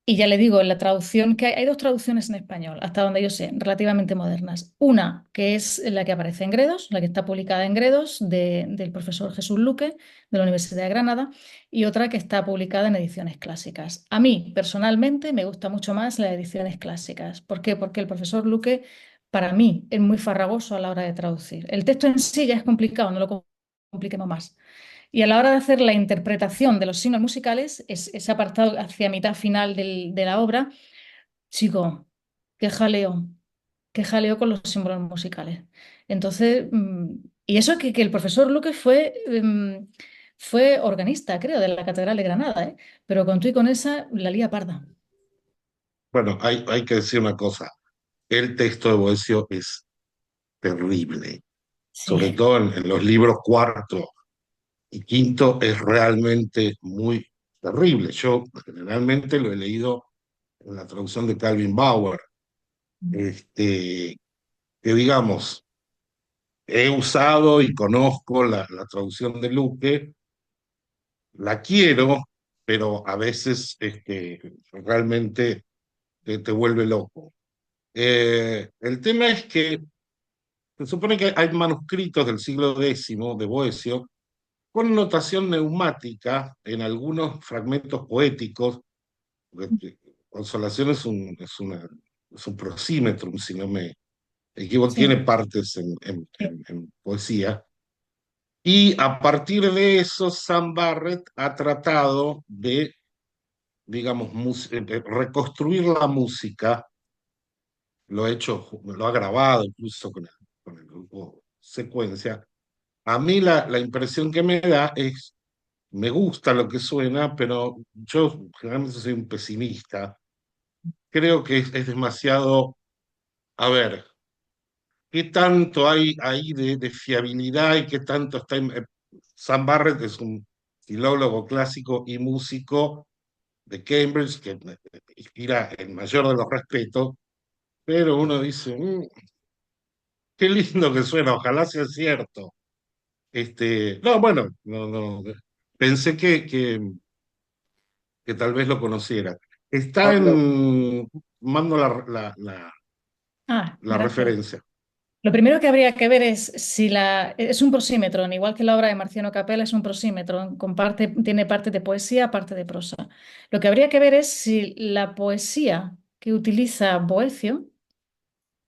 Y ya le digo, en la traducción que hay dos traducciones en español, hasta donde yo sé, relativamente modernas. Una, que es la que aparece en Gredos, la que está publicada en Gredos, del profesor Jesús Luque, de la Universidad de Granada, y otra que está publicada en ediciones clásicas. A mí, personalmente, me gusta mucho más las ediciones clásicas. ¿Por qué? Porque el profesor Luque, para mí, es muy farragoso a la hora de traducir. El texto en sí ya es complicado, no lo compliquemos más. Y a la hora de hacer la interpretación de los signos musicales, ese apartado hacia mitad final de la obra, chico, qué jaleo. qué jaleo con los símbolos musicales. Entonces, y eso que el profesor Luque fue organista, creo, de la Catedral de Granada, ¿eh? Pero con tú y con esa, la lía parda. Bueno, hay que decir una cosa. El texto de Boecio es terrible, sobre Sí, todo en los libros cuarto y quinto es realmente muy terrible. Yo generalmente lo he leído en la traducción de Calvin Bauer, este, que digamos, he usado y conozco la traducción de Luque, la quiero, pero a veces realmente te vuelve loco. El tema es que se supone que hay manuscritos del siglo X de Boecio con notación neumática en algunos fragmentos poéticos. Consolación es un prosímetrum, si no me equivoco, sí, tiene partes sí, en poesía. Y a partir de eso, Sam Barrett ha tratado de, digamos, reconstruir la música, lo ha hecho, lo ha grabado incluso con el grupo Secuencia. A mí la impresión que me da es, me gusta lo que suena, pero yo generalmente soy un pesimista. Creo que es demasiado, a ver, ¿qué tanto hay ahí de fiabilidad y qué tanto está Sam Barrett es un filólogo clásico y músico de Cambridge que inspira el mayor de los respetos, pero uno dice, qué lindo que suena, ojalá sea cierto. No, bueno, no, pensé que tal vez lo conociera. Está Otro, mando la gracias. referencia. Lo primero que habría que ver es si es un prosímetro, igual que la obra de Marciano Capella es un prosímetro, tiene parte de poesía, parte de prosa. Lo que habría que ver es si la poesía que utiliza Boecio,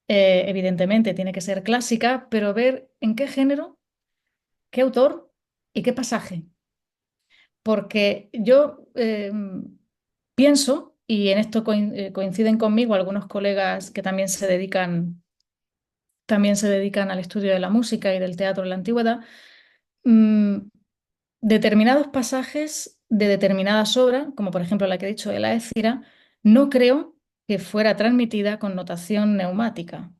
evidentemente tiene que ser clásica, pero ver en qué género, qué autor y qué pasaje. Porque yo pienso, y en esto coinciden conmigo algunos colegas que también se dedican al estudio de la música y del teatro en la antigüedad, mm, determinados pasajes de determinadas obras, como por ejemplo la que he dicho de la Écira, no creo que fuera transmitida con notación neumática,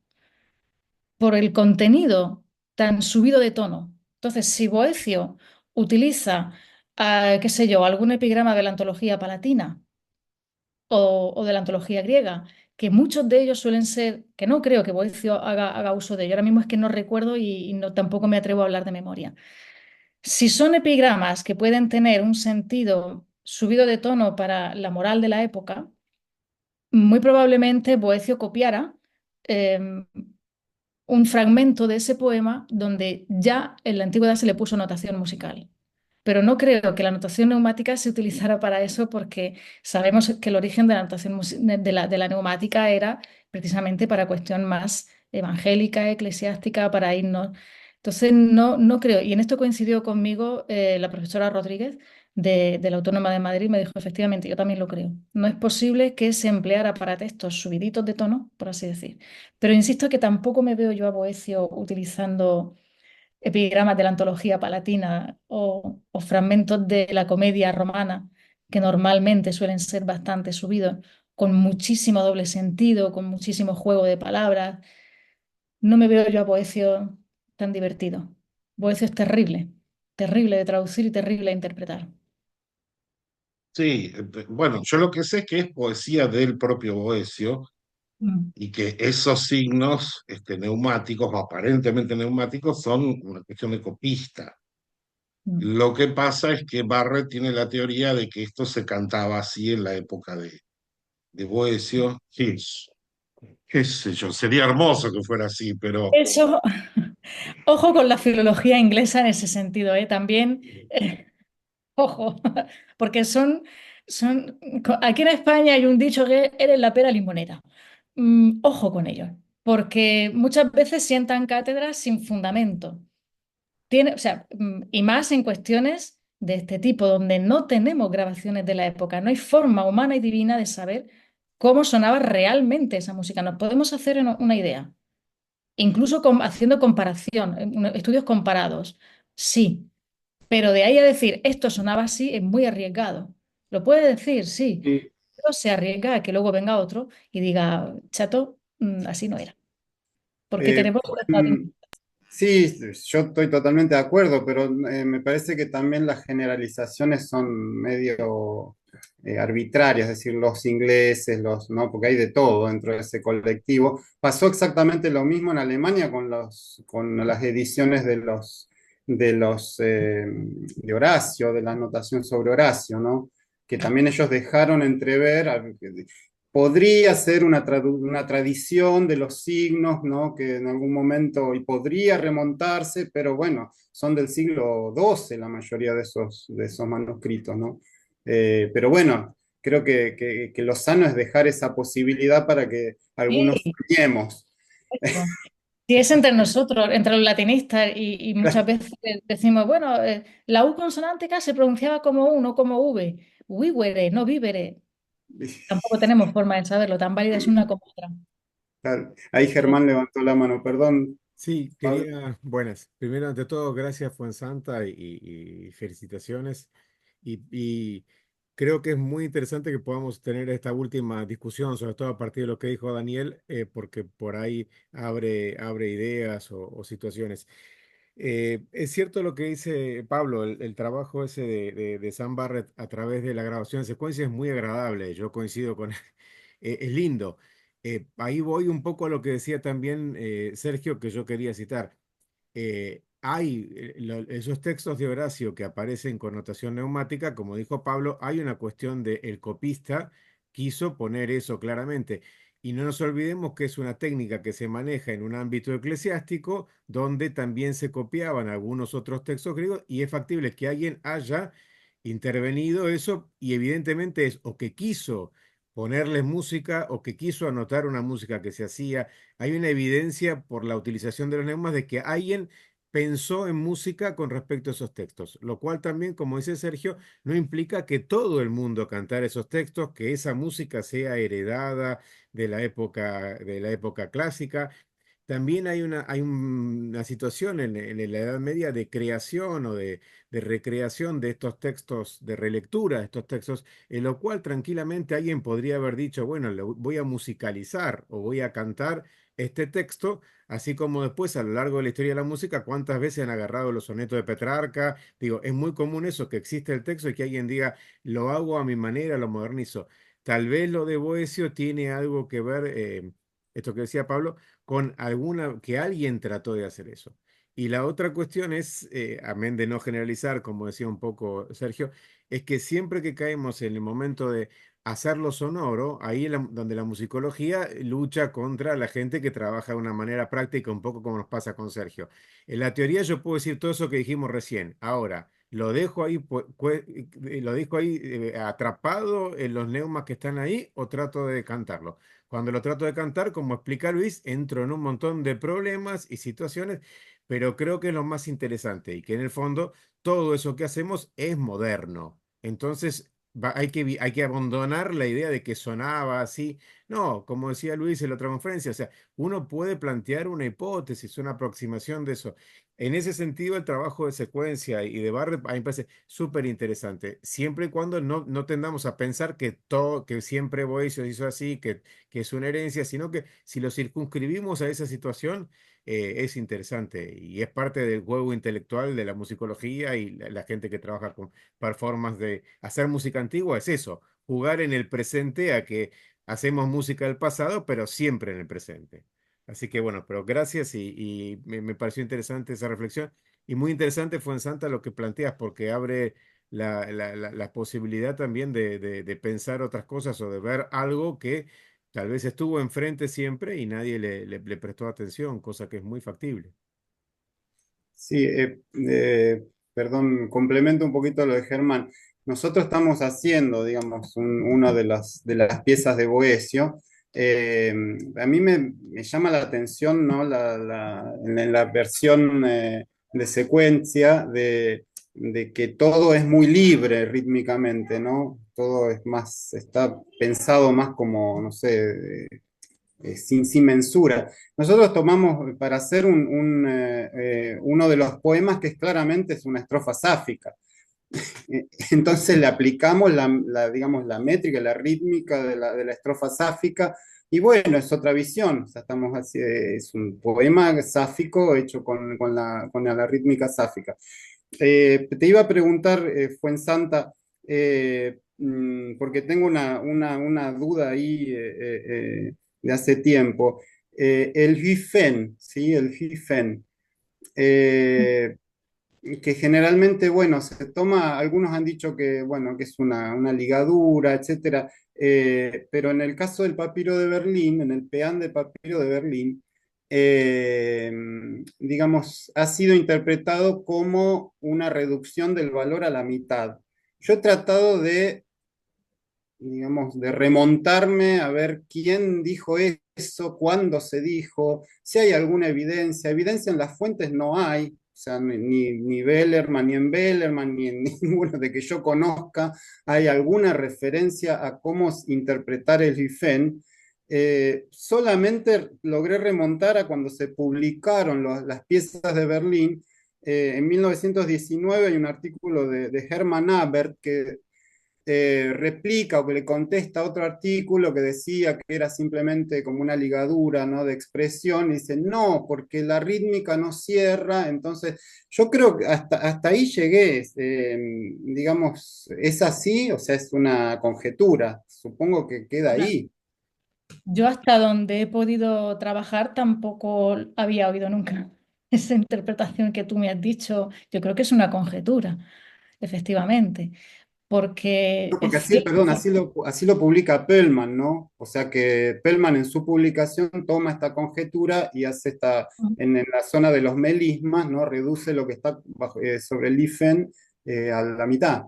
por el contenido tan subido de tono. Entonces, si Boecio utiliza, qué sé yo, algún epigrama de la antología palatina o de la antología griega, que muchos de ellos suelen ser, que no creo que Boecio haga uso de ello, ahora mismo es que no recuerdo y no, tampoco me atrevo a hablar de memoria. Si son epigramas que pueden tener un sentido subido de tono para la moral de la época, muy probablemente Boecio copiara eh, un fragmento de ese poema donde ya en la antigüedad se le puso notación musical. Pero no creo que la notación neumática se utilizara para eso porque sabemos que el origen de la notación de la neumática era precisamente para cuestión más evangélica, eclesiástica, para irnos. Entonces, no creo. Y en esto coincidió conmigo la profesora Rodríguez de la Autónoma de Madrid, me dijo, efectivamente, yo también lo creo. No es posible que se empleara para textos subiditos de tono, por así decir. Pero insisto que tampoco me veo yo a Boecio utilizando epigramas de la antología palatina o fragmentos de la comedia romana, que normalmente suelen ser bastante subidos, con muchísimo doble sentido, con muchísimo juego de palabras. No me veo yo a Boecio tan divertido. Boecio es terrible, terrible de traducir y terrible de interpretar. Sí, bueno, yo lo que sé es que es poesía del propio Boecio Mm, y que esos signos neumáticos o aparentemente neumáticos son una cuestión de copista. mm. Lo que pasa es que Barrett tiene la teoría de que esto se cantaba así en la época de Boecio. Sí, qué sé yo, sería hermoso que fuera así, pero Eso, ojo con la filología inglesa en ese sentido, ¿eh? También, ojo, porque aquí en España hay un dicho que eres la pera limonera. Ojo con ello, porque muchas veces sientan cátedras sin fundamento. O sea, y más en cuestiones de este tipo, donde no tenemos grabaciones de la época, no hay forma humana y divina de saber cómo sonaba realmente esa música. Nos podemos hacer una idea, incluso haciendo comparación, estudios comparados, sí, pero de ahí a decir esto sonaba así es muy arriesgado. Lo puede decir, sí, Sí, pero se arriesga a que luego venga otro y diga, chato, así no era, porque eh, tenemos... mm, sí, yo estoy totalmente de acuerdo, pero me parece que también las generalizaciones son medio arbitrarias, es decir, los ingleses, ¿no? Porque hay de todo dentro de ese colectivo. Pasó exactamente lo mismo en Alemania con las ediciones de Horacio, de la anotación sobre Horacio, ¿no? Que también ellos dejaron entrever, podría ser una tradición de los signos, ¿no? Que en algún momento y podría remontarse, pero bueno, son del siglo XII la mayoría de esos manuscritos, ¿no? Pero bueno, creo que lo sano es dejar esa posibilidad para que algunos Sí, soñemos. perfecto. Si es entre nosotros, entre los latinistas, y muchas veces decimos, bueno, la U consonántica se pronunciaba como U, no como V. Vívere, no vívere. Tampoco tenemos forma de saberlo, tan válida es una como otra. Ahí Pero Germán levantó la mano, perdón, Sí, Pablo. buenas. Primero ante todo, gracias Fuensanta y felicitaciones. Y creo que es muy interesante que podamos tener esta última discusión, sobre todo a partir de lo que dijo Daniel, porque por ahí abre ideas o situaciones. Es cierto lo que dice Pablo, el trabajo ese de Sam Barrett a través de la grabación de secuencia es muy agradable, yo coincido con, es lindo. Ahí voy un poco a lo que decía también Sergio, que yo quería citar. Esos textos de Horacio que aparecen con notación neumática, como dijo Pablo, hay una cuestión de el copista quiso poner eso claramente. Y no nos olvidemos que es una técnica que se maneja en un ámbito eclesiástico donde también se copiaban algunos otros textos griegos y es factible que alguien haya intervenido eso y evidentemente es o que quiso ponerles música o que quiso anotar una música que se hacía. Hay una evidencia por la utilización de los neumas de que alguien pensó en música con respecto a esos textos, lo cual también, como dice Sergio, no implica que todo el mundo cantara esos textos, que esa música sea heredada de la época clásica. También hay una situación en la Edad Media de creación o de recreación de estos textos, de relectura de estos textos, en lo cual tranquilamente alguien podría haber dicho, bueno, voy a musicalizar o voy a cantar este texto, así como después a lo largo de la historia de la música, cuántas veces han agarrado los sonetos de Petrarca. Digo, es muy común eso, que existe el texto y que alguien diga, lo hago a mi manera, lo modernizo. Tal vez lo de Boesio tiene algo que ver, esto que decía Pablo, con alguna, que alguien trató de hacer eso. Y la otra cuestión es, amén de no generalizar, como decía un poco Sergio, es que siempre que caemos en el momento de hacerlo sonoro, ahí es donde la musicología lucha contra la gente que trabaja de una manera práctica, un poco como nos pasa con Sergio. En la teoría yo puedo decir todo eso que dijimos recién. Ahora, lo dejo ahí, lo dejo ahí atrapado en los neumas que están ahí o trato de cantarlo. Cuando lo trato de cantar, como explica Luis, entro en un montón de problemas y situaciones, pero creo que es lo más interesante y que en el fondo todo eso que hacemos es moderno. Entonces hay que abandonar la idea de que sonaba así. No, como decía Luis en la otra conferencia, o sea, uno puede plantear una hipótesis, una aproximación de eso. En ese sentido, el trabajo de secuencia y de Barrett a mí me parece súper interesante, siempre y cuando no tendamos a pensar que todo, que siempre Boicio hizo así, que es una herencia, sino que si lo circunscribimos a esa situación, es interesante y es parte del juego intelectual de la musicología y la gente que trabaja con performance de hacer música antigua, es eso, jugar en el presente a que hacemos música del pasado, pero siempre en el presente. Así que bueno, pero gracias y me pareció interesante esa reflexión y muy interesante fue en Santa lo que planteas porque abre la posibilidad también de pensar otras cosas o de ver algo que tal vez estuvo enfrente siempre y nadie le prestó atención, cosa que es muy factible. Sí, perdón, complemento un poquito lo de Germán. Nosotros estamos haciendo, digamos, una de las piezas de Boesio. Eh, a mí me llama la atención, ¿no? En la versión de secuencia de que todo es muy libre rítmicamente, ¿no? Todo es más, está pensado más como, no sé, sin mensura. Nosotros tomamos para hacer uno de los poemas que claramente es una estrofa sáfica. Entonces le aplicamos digamos, la métrica, la rítmica de la estrofa sáfica, y bueno, es otra visión. O sea, es un poema sáfico hecho con la rítmica sáfica. Te iba a preguntar, Fuensanta, porque tengo una duda ahí de hace tiempo. El Huifen, ¿sí? El Huifen. Eh, que generalmente, bueno, se toma, algunos han dicho que, bueno, que es una ligadura, etcétera, pero en el caso del papiro de Berlín, en el peán de papiro de Berlín, eh, digamos, ha sido interpretado como una reducción del valor a la mitad. Yo he tratado de, digamos, de remontarme a ver quién dijo eso, cuándo se dijo, si hay alguna evidencia. Evidencia en las fuentes no hay, o sea, ni Bellerman, ni en Bellerman, ni en ninguno de que yo conozca, hay alguna referencia a cómo interpretar el IFEN. Solamente logré remontar a cuando se publicaron las piezas de Berlín. En 1919 hay un artículo de Hermann Abert que replica o que le contesta otro artículo que decía que era simplemente como una ligadura, ¿no? De expresión, y dice, no, porque la rítmica no cierra. Entonces yo creo que hasta ahí llegué. Digamos, es así, o sea, es una conjetura, supongo que queda Ahora, ahí. yo hasta donde he podido trabajar tampoco había oído nunca esa interpretación que tú me has dicho. Yo creo que es una conjetura, efectivamente, porque No, porque es así, cierto. perdón, así lo publica Pellman, ¿no? O sea que Pellman en su publicación toma esta conjetura y hace en la zona de los melismas, ¿no? Reduce lo que está sobre el IFEN a la mitad.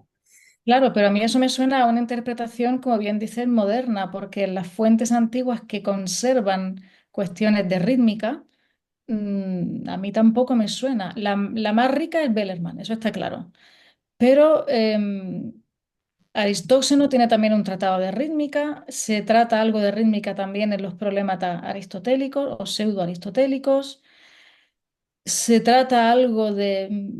Claro, pero a mí eso me suena a una interpretación, como bien dices, moderna, porque las fuentes antiguas que conservan cuestiones de rítmica, a mí tampoco me suena. La más rica es Bellerman, eso está claro. Pero Aristóxeno tiene también un tratado de rítmica, se trata algo de rítmica también en los problemas aristotélicos o pseudo-aristotélicos. Se trata algo de,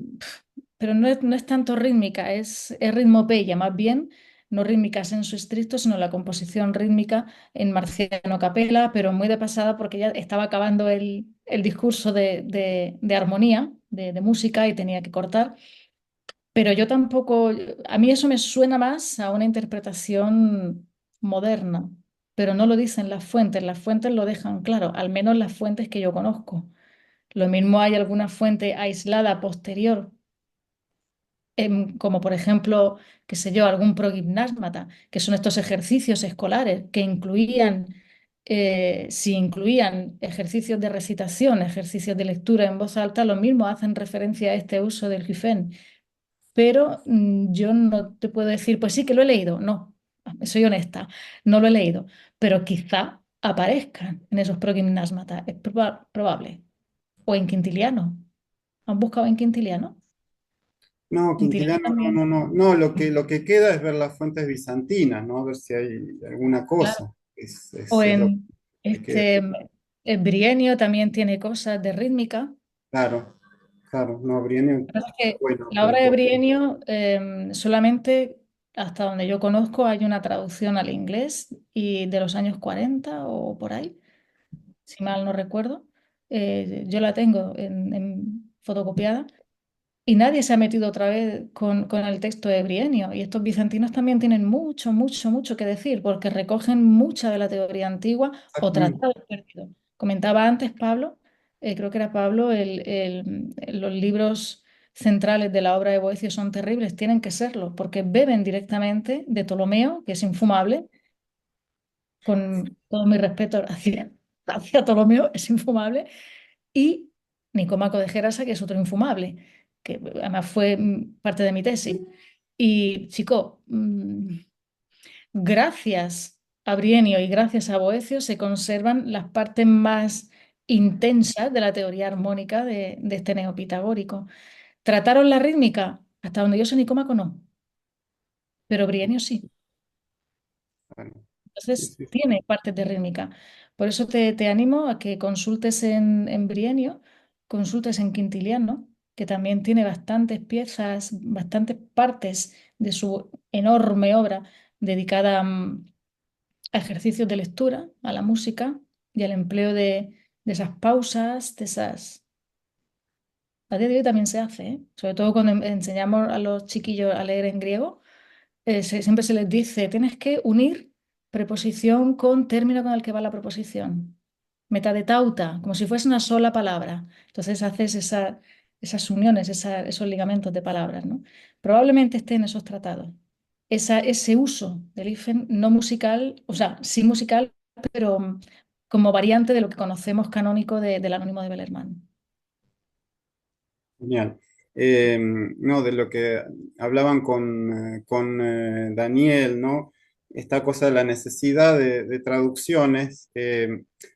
pero no es tanto rítmica, es ritmopeya, más bien, no rítmica en su estricto, sino la composición rítmica en Marciano Capella, pero muy de pasada porque ya estaba acabando el discurso de armonía, de música y tenía que cortar. Pero yo tampoco, a mí eso me suena más a una interpretación moderna, pero no lo dicen las fuentes lo dejan claro, al menos las fuentes que yo conozco. Lo mismo hay alguna fuente aislada posterior, como por ejemplo, qué sé yo, algún progimnásmata, que son estos ejercicios escolares que incluían, si incluían ejercicios de recitación, ejercicios de lectura en voz alta, lo mismo hacen referencia a este uso del GIFEN. Pero yo no te puedo decir, pues sí que lo he leído. No, soy honesta, no lo he leído, pero quizá aparezcan en esos progimnásmata, es probable. O en Quintiliano. ¿Han buscado en Quintiliano? No, Quintiliano Quintiliano, no, también. no, no. No, lo que queda es ver las fuentes bizantinas, ¿no? A ver si hay alguna Claro. cosa. O Es lo en que queda. el Brienio también tiene cosas de rítmica. Claro, claro, no, Brienne, Lo que pasa es que bueno, la obra de Brienio, solamente hasta donde yo conozco, hay una traducción al inglés y de los años 40 o por ahí, si mal no recuerdo. Yo la tengo en fotocopiada. Y nadie se ha metido otra vez con el texto de Brienio. Y estos bizantinos también tienen mucho, mucho, mucho que decir, porque recogen mucha de la teoría antigua o exactamente. tratados perdidos. Comentaba antes Pablo, creo que era Pablo, los libros centrales de la obra de Boecio son terribles, tienen que serlo, porque beben directamente de Ptolomeo, que es infumable, con todo mi respeto hacia Ptolomeo, es infumable, y Nicómaco de Gerasa, que es otro infumable, que además fue parte de mi tesis. Y chico, gracias a Brienio y gracias a Boecio se conservan las partes más intensas de la teoría armónica de este neopitagórico. ¿Trataron la rítmica? Hasta donde yo sé, Nicómaco no, pero Brienio sí. Bueno, Sí, Entonces sí. tiene partes de rítmica. Por eso te animo a que consultes en Brienio, consultes en Quintiliano, que también tiene bastantes piezas, bastantes partes de su enorme obra dedicada a ejercicios de lectura, a la música y al empleo de esas pausas, de esas... A día de hoy también se hace, ¿eh? Sobre todo cuando enseñamos a los chiquillos a leer en griego, siempre se les dice, tienes que unir preposición con término con el que va la proposición. Meta de tauta, como si fuese una sola palabra. Entonces haces esas uniones, esos ligamentos de palabras, ¿no? Probablemente esté en esos tratados. Ese uso del hífen no musical, o sea, sí musical, pero como variante de lo que conocemos canónico del Anónimo de Bellerman. Genial. No, de lo que hablaban con Daniel, ¿no? Esta cosa de la necesidad de traducciones,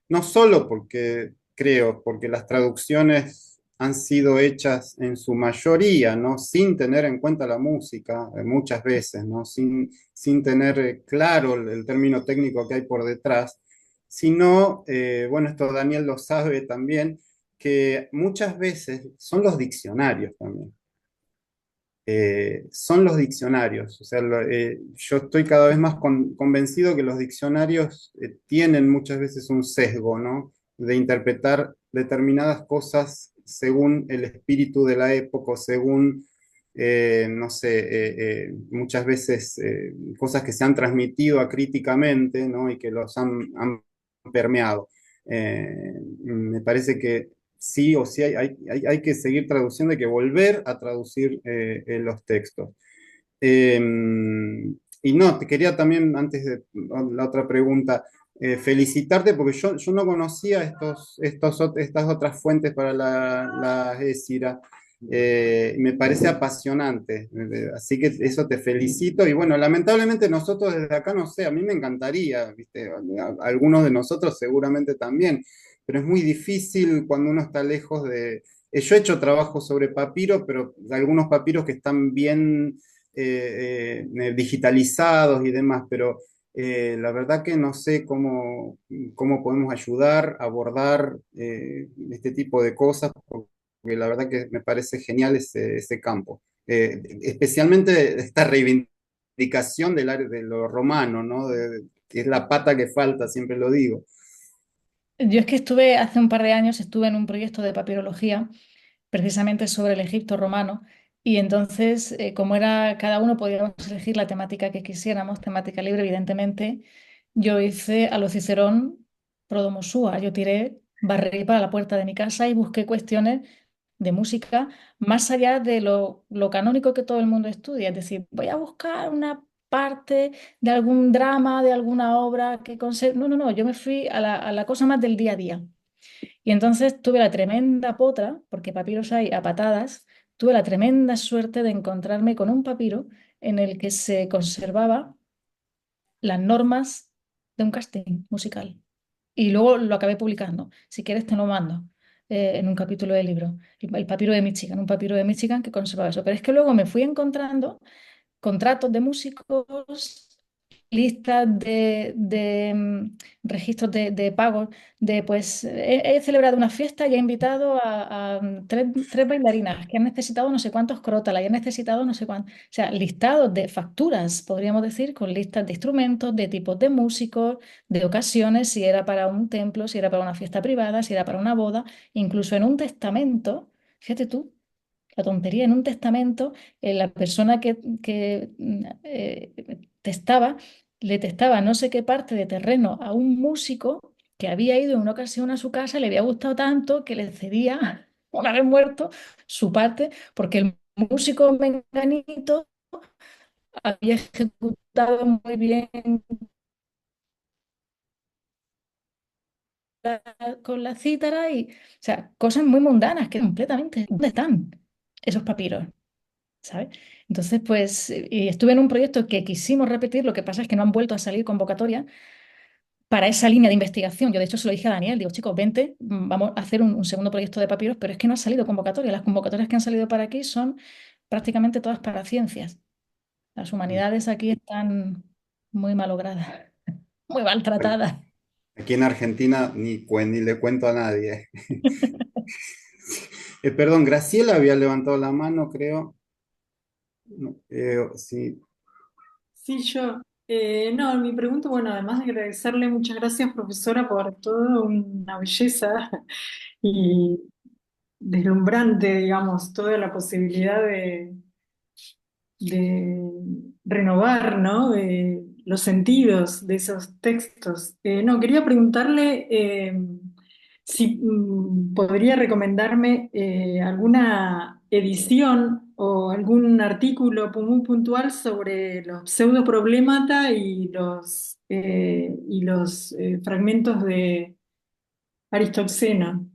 no solo porque creo, porque las traducciones han sido hechas en su mayoría, ¿no? Sin tener en cuenta la música, muchas veces, ¿no? Sin tener claro el término técnico que hay por detrás, sino, bueno, esto Daniel lo sabe también que muchas veces son los diccionarios también. Son los diccionarios. O sea, yo estoy cada vez más convencido que los diccionarios tienen muchas veces un sesgo, ¿no? De interpretar determinadas cosas según el espíritu de la época, o según, no sé, muchas veces cosas que se han transmitido acríticamente, ¿no? Y que los han permeado. Me parece que sí o sí hay que seguir traduciendo, hay que volver a traducir los textos. Eh, y no, te quería también, antes de la otra pregunta, felicitarte porque yo no conocía estas otras fuentes para la Écija. Me parece apasionante, así que eso te felicito. Y bueno, lamentablemente nosotros desde acá, no sé, a mí me encantaría, ¿viste? Algunos de nosotros seguramente también, pero es muy difícil cuando uno está lejos de... Yo he hecho trabajo sobre papiro, pero algunos papiros que están bien digitalizados y demás, pero la verdad que no sé cómo podemos ayudar a abordar este tipo de cosas, porque la verdad que me parece genial ese campo. Especialmente esta reivindicación de lo romano, ¿no? Que es la pata que falta, siempre lo digo. Yo es que estuve hace un par de años, estuve en un proyecto de papirología precisamente sobre el Egipto romano. Y entonces, como era, cada uno podíamos elegir la temática que quisiéramos, temática libre, evidentemente, yo hice a lo Cicerón Prodomosúa. Yo tiré, barrí para la puerta de mi casa y busqué cuestiones de música más allá de lo canónico que todo el mundo estudia. Es decir, voy a buscar una parte de algún drama, de alguna obra que conserve. No, no, no, yo me fui a la cosa más del día a día. Y entonces tuve la tremenda potra, porque papiros hay a patadas, tuve la tremenda suerte de encontrarme con un papiro en el que se conservaba las normas de un casting musical. Y luego lo acabé publicando. Si quieres te lo mando en un capítulo del libro. El papiro de Michigan, un papiro de Michigan que conservaba eso. Pero es que luego me fui encontrando contratos de músicos, listas registros de pagos, de pues he celebrado una fiesta y he invitado a tres bailarinas que han necesitado no sé cuántos crótalas y han necesitado no sé cuántos, o sea, listados de facturas, podríamos decir, con listas de instrumentos, de tipos de músicos, de ocasiones, si era para un templo, si era para una fiesta privada, si era para una boda, incluso en un testamento, fíjate tú la tontería, en un testamento, la persona que testaba, le testaba no sé qué parte de terreno a un músico que había ido en una ocasión a su casa, le había gustado tanto que le cedía, una vez muerto, su parte, porque el músico menganito había ejecutado muy bien con la cítara y, o sea, cosas muy mundanas que completamente, ¿dónde están esos papiros? ¿Sabes? Entonces, pues, y estuve en un proyecto que quisimos repetir, lo que pasa es que no han vuelto a salir convocatorias para esa línea de investigación. Yo, de hecho, se lo dije a Daniel, digo, chicos, vente, vamos a hacer un segundo proyecto de papiros, pero es que no ha salido convocatoria. Las convocatorias que han salido para aquí son prácticamente todas para ciencias. Las humanidades aquí están muy malogradas. muy maltratada. Aquí en Argentina ni le cuento a nadie. Perdón, Graciela había levantado la mano, creo. No, sí. Sí, yo. No, mi pregunta, bueno, además de agradecerle, muchas gracias, profesora, por todo, una belleza y deslumbrante, digamos, toda la posibilidad de renovar, ¿no? Los sentidos de esos textos. No, quería preguntarle si podría recomendarme alguna edición o algún artículo muy puntual sobre los pseudoproblemata y los fragmentos de Aristoxeno.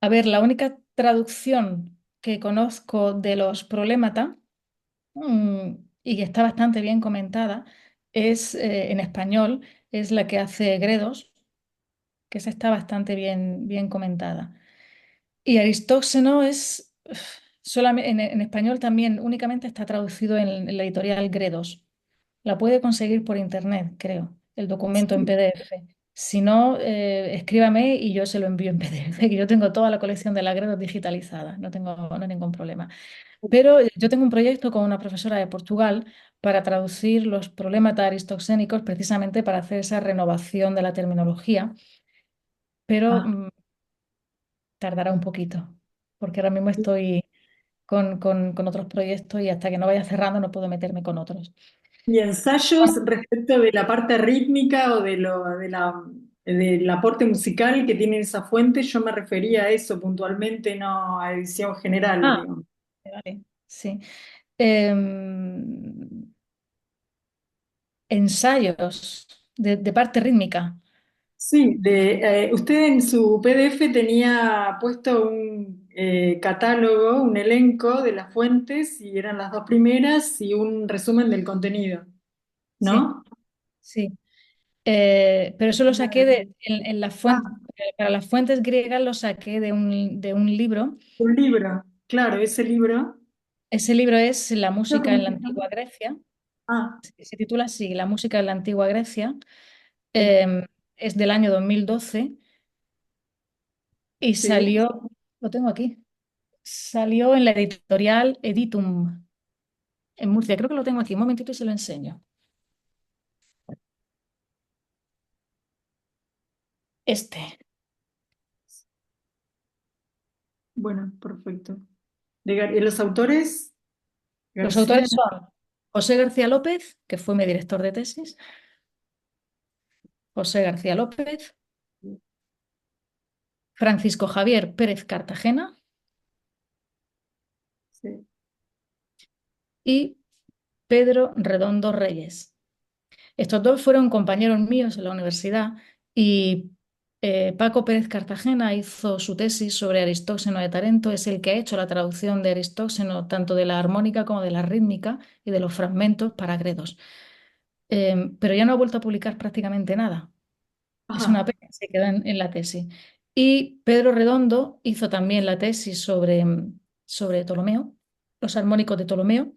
A ver, la única traducción que conozco de los Problema y que está bastante bien comentada es en español, es la que hace Gredos, que esa está bastante bien comentada. Y Aristóxeno es solamente en español también únicamente está traducido en la editorial Gredos. La puede conseguir por internet, creo, el documento en PDF. Si no, escríbame y yo se lo envío en PDF, que yo tengo toda la colección de la Gredos digitalizada, no hay ningún problema. Pero yo tengo un proyecto con una profesora de Portugal para traducir los problemas aristoxénicos precisamente para hacer esa renovación de la terminología, pero Ah, tardará un poquito, porque ahora mismo estoy con otros proyectos y hasta que no vaya cerrando no puedo meterme con otros. ¿y ensayos respecto de la parte rítmica o del aporte musical que tiene esa fuente? Yo me refería a eso puntualmente, no a edición general, Ah, digamos. vale, sí. Em, ensayos de parte rítmica. Sí, usted en su PDF tenía puesto un catálogo, un elenco de las fuentes, y eran las dos primeras, y un resumen del contenido, Sí, ¿no? sí. Pero eso lo saqué en la fuente, Ah, para las fuentes griegas lo saqué de un libro. un libro, claro, ese libro. Ese libro es La Creo que música en la antigua Grecia. Ah, Se titula así, La música en la antigua Grecia. sí, Eh, es del año 2012 y sí. salió, lo tengo aquí, salió en la editorial Editum en Murcia. Creo que lo tengo aquí. Un momentito y se lo enseño. Este. Bueno, perfecto. ¿Y los autores? Los García. autores son José García López, que fue mi director de tesis, José García López, Francisco Javier Pérez Cartagena Sí. y Pedro Redondo Reyes. Estos dos fueron compañeros míos en la universidad y Paco Pérez Cartagena hizo su tesis sobre Aristóxeno de Tarento, es el que ha hecho la traducción de Aristóxeno tanto de la armónica como de la rítmica y de los fragmentos para Gredos. Pero ya no ha vuelto a publicar prácticamente nada. Es una Ajá. pena, se queda en la tesis. Y Pedro Redondo hizo también la tesis sobre Ptolomeo, los armónicos de Ptolomeo.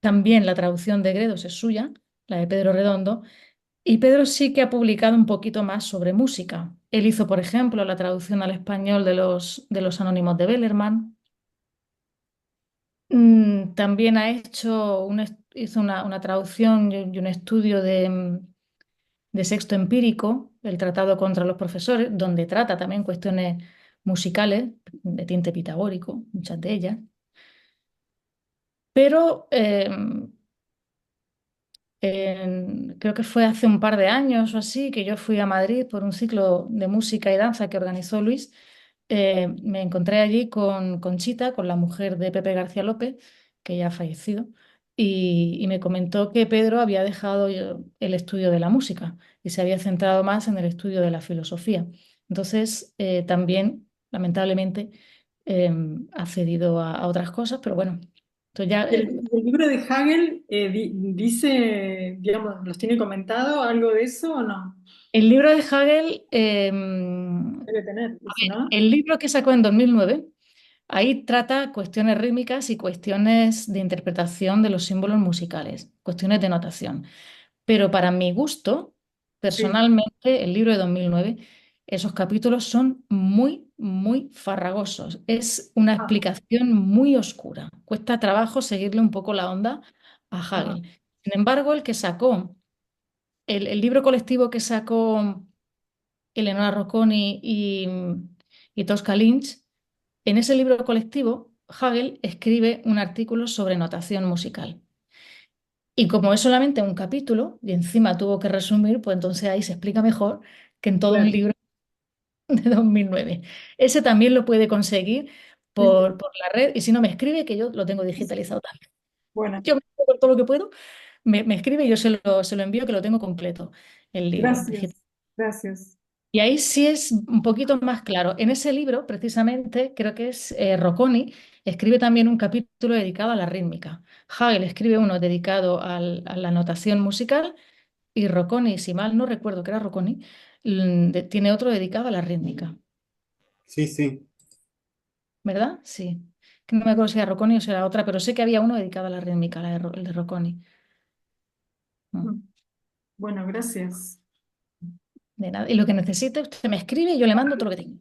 También la traducción de Gredos es suya, la de Pedro Redondo. Y Pedro sí que ha publicado un poquito más sobre música. Él hizo, por ejemplo, la traducción al español de los Anónimos de Bellerman. También hizo una traducción y un estudio de Sexto Empírico, el Tratado contra los Profesores, donde trata también cuestiones musicales de tinte pitagórico, muchas de ellas. Pero creo que fue hace un par de años o así que yo fui a Madrid por un ciclo de música y danza que organizó Luis. Me encontré allí con Conchita, con la mujer de Pepe García López, que ya ha fallecido, y me comentó que Pedro había dejado el estudio de la música y se había centrado más en el estudio de la filosofía. Entonces, también, lamentablemente, ha cedido a otras cosas, pero bueno, esto ya, ¿Y el libro de Hagel dice, digamos, los tiene comentado algo de eso o no? el libro de Hagel, Debe tener, eso, ¿no? el libro que sacó en 2009, ahí trata cuestiones rítmicas y cuestiones de interpretación de los símbolos musicales, cuestiones de notación. Pero para mi gusto, Sí. personalmente, el libro de 2009, esos capítulos son muy, muy farragosos. Es una Ah, explicación muy oscura. Cuesta trabajo seguirle un poco la onda a ajá, Hagel. Sin embargo, el que sacó, el libro colectivo que sacó Eleonora Rocconi y Tosca Lynch, en ese libro colectivo, Hagel escribe un artículo sobre notación musical. Y como es solamente un capítulo, y encima tuvo que resumir, pues entonces ahí se explica mejor que en todo un claro. libro de 2009. Ese también lo puede conseguir Qué bien. por la red, y si no me escribe, que yo lo tengo digitalizado también. Bueno, Yo me escribo por todo lo que puedo, me escribe y yo se lo envío, que lo tengo completo, el libro digital. gracias, gracias. Y ahí sí es un poquito más claro. En ese libro, precisamente, creo que es Rocconi, escribe también un capítulo dedicado a la rítmica. Hagel escribe uno dedicado a la notación musical y Rocconi, si mal no recuerdo que era Rocconi, tiene otro dedicado a la rítmica, Sí, sí. ¿verdad? Sí. Que no me acuerdo si era Rocconi o si era otra, pero sé que había uno dedicado a la rítmica, el de Rocconi. Mm. Mm. Bueno, gracias. De nada. Y lo que necesite, usted me escribe y yo le mando todo lo que tengo.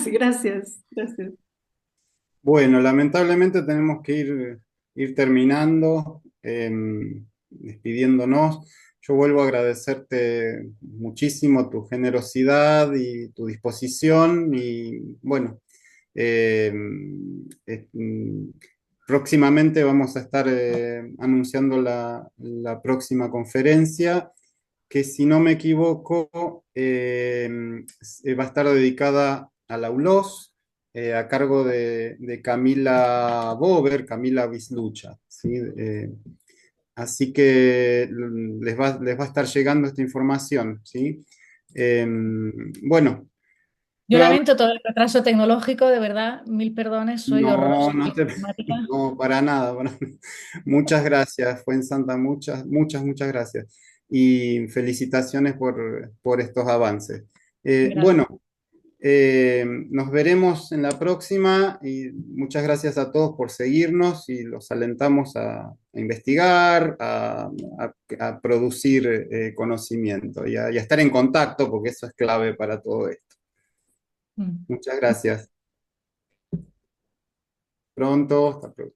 Sí, gracias, gracias. Bueno, lamentablemente tenemos que ir terminando, despidiéndonos. Yo vuelvo a agradecerte muchísimo tu generosidad y tu disposición y bueno, eh, mm, próximamente vamos a estar anunciando la próxima conferencia que si no me equivoco va a estar dedicada a la ULOS a cargo de Camila Bober, Camila Wislucha, ¿sí? Así que les va a estar llegando esta información, ¿sí? Bueno, Yo nuevamente, lamento todo el retraso tecnológico, de verdad, mil perdones, soy horrorosa no, en no te, informática. no, para nada, muchas gracias, fue en Santa, muchas gracias. Y felicitaciones por estos avances. Gracias. Bueno, nos veremos en la próxima y muchas gracias a todos por seguirnos y los alentamos a investigar, a producir conocimiento y a estar en contacto porque eso es clave para todo esto. Mm. Muchas gracias. Pronto, hasta pronto.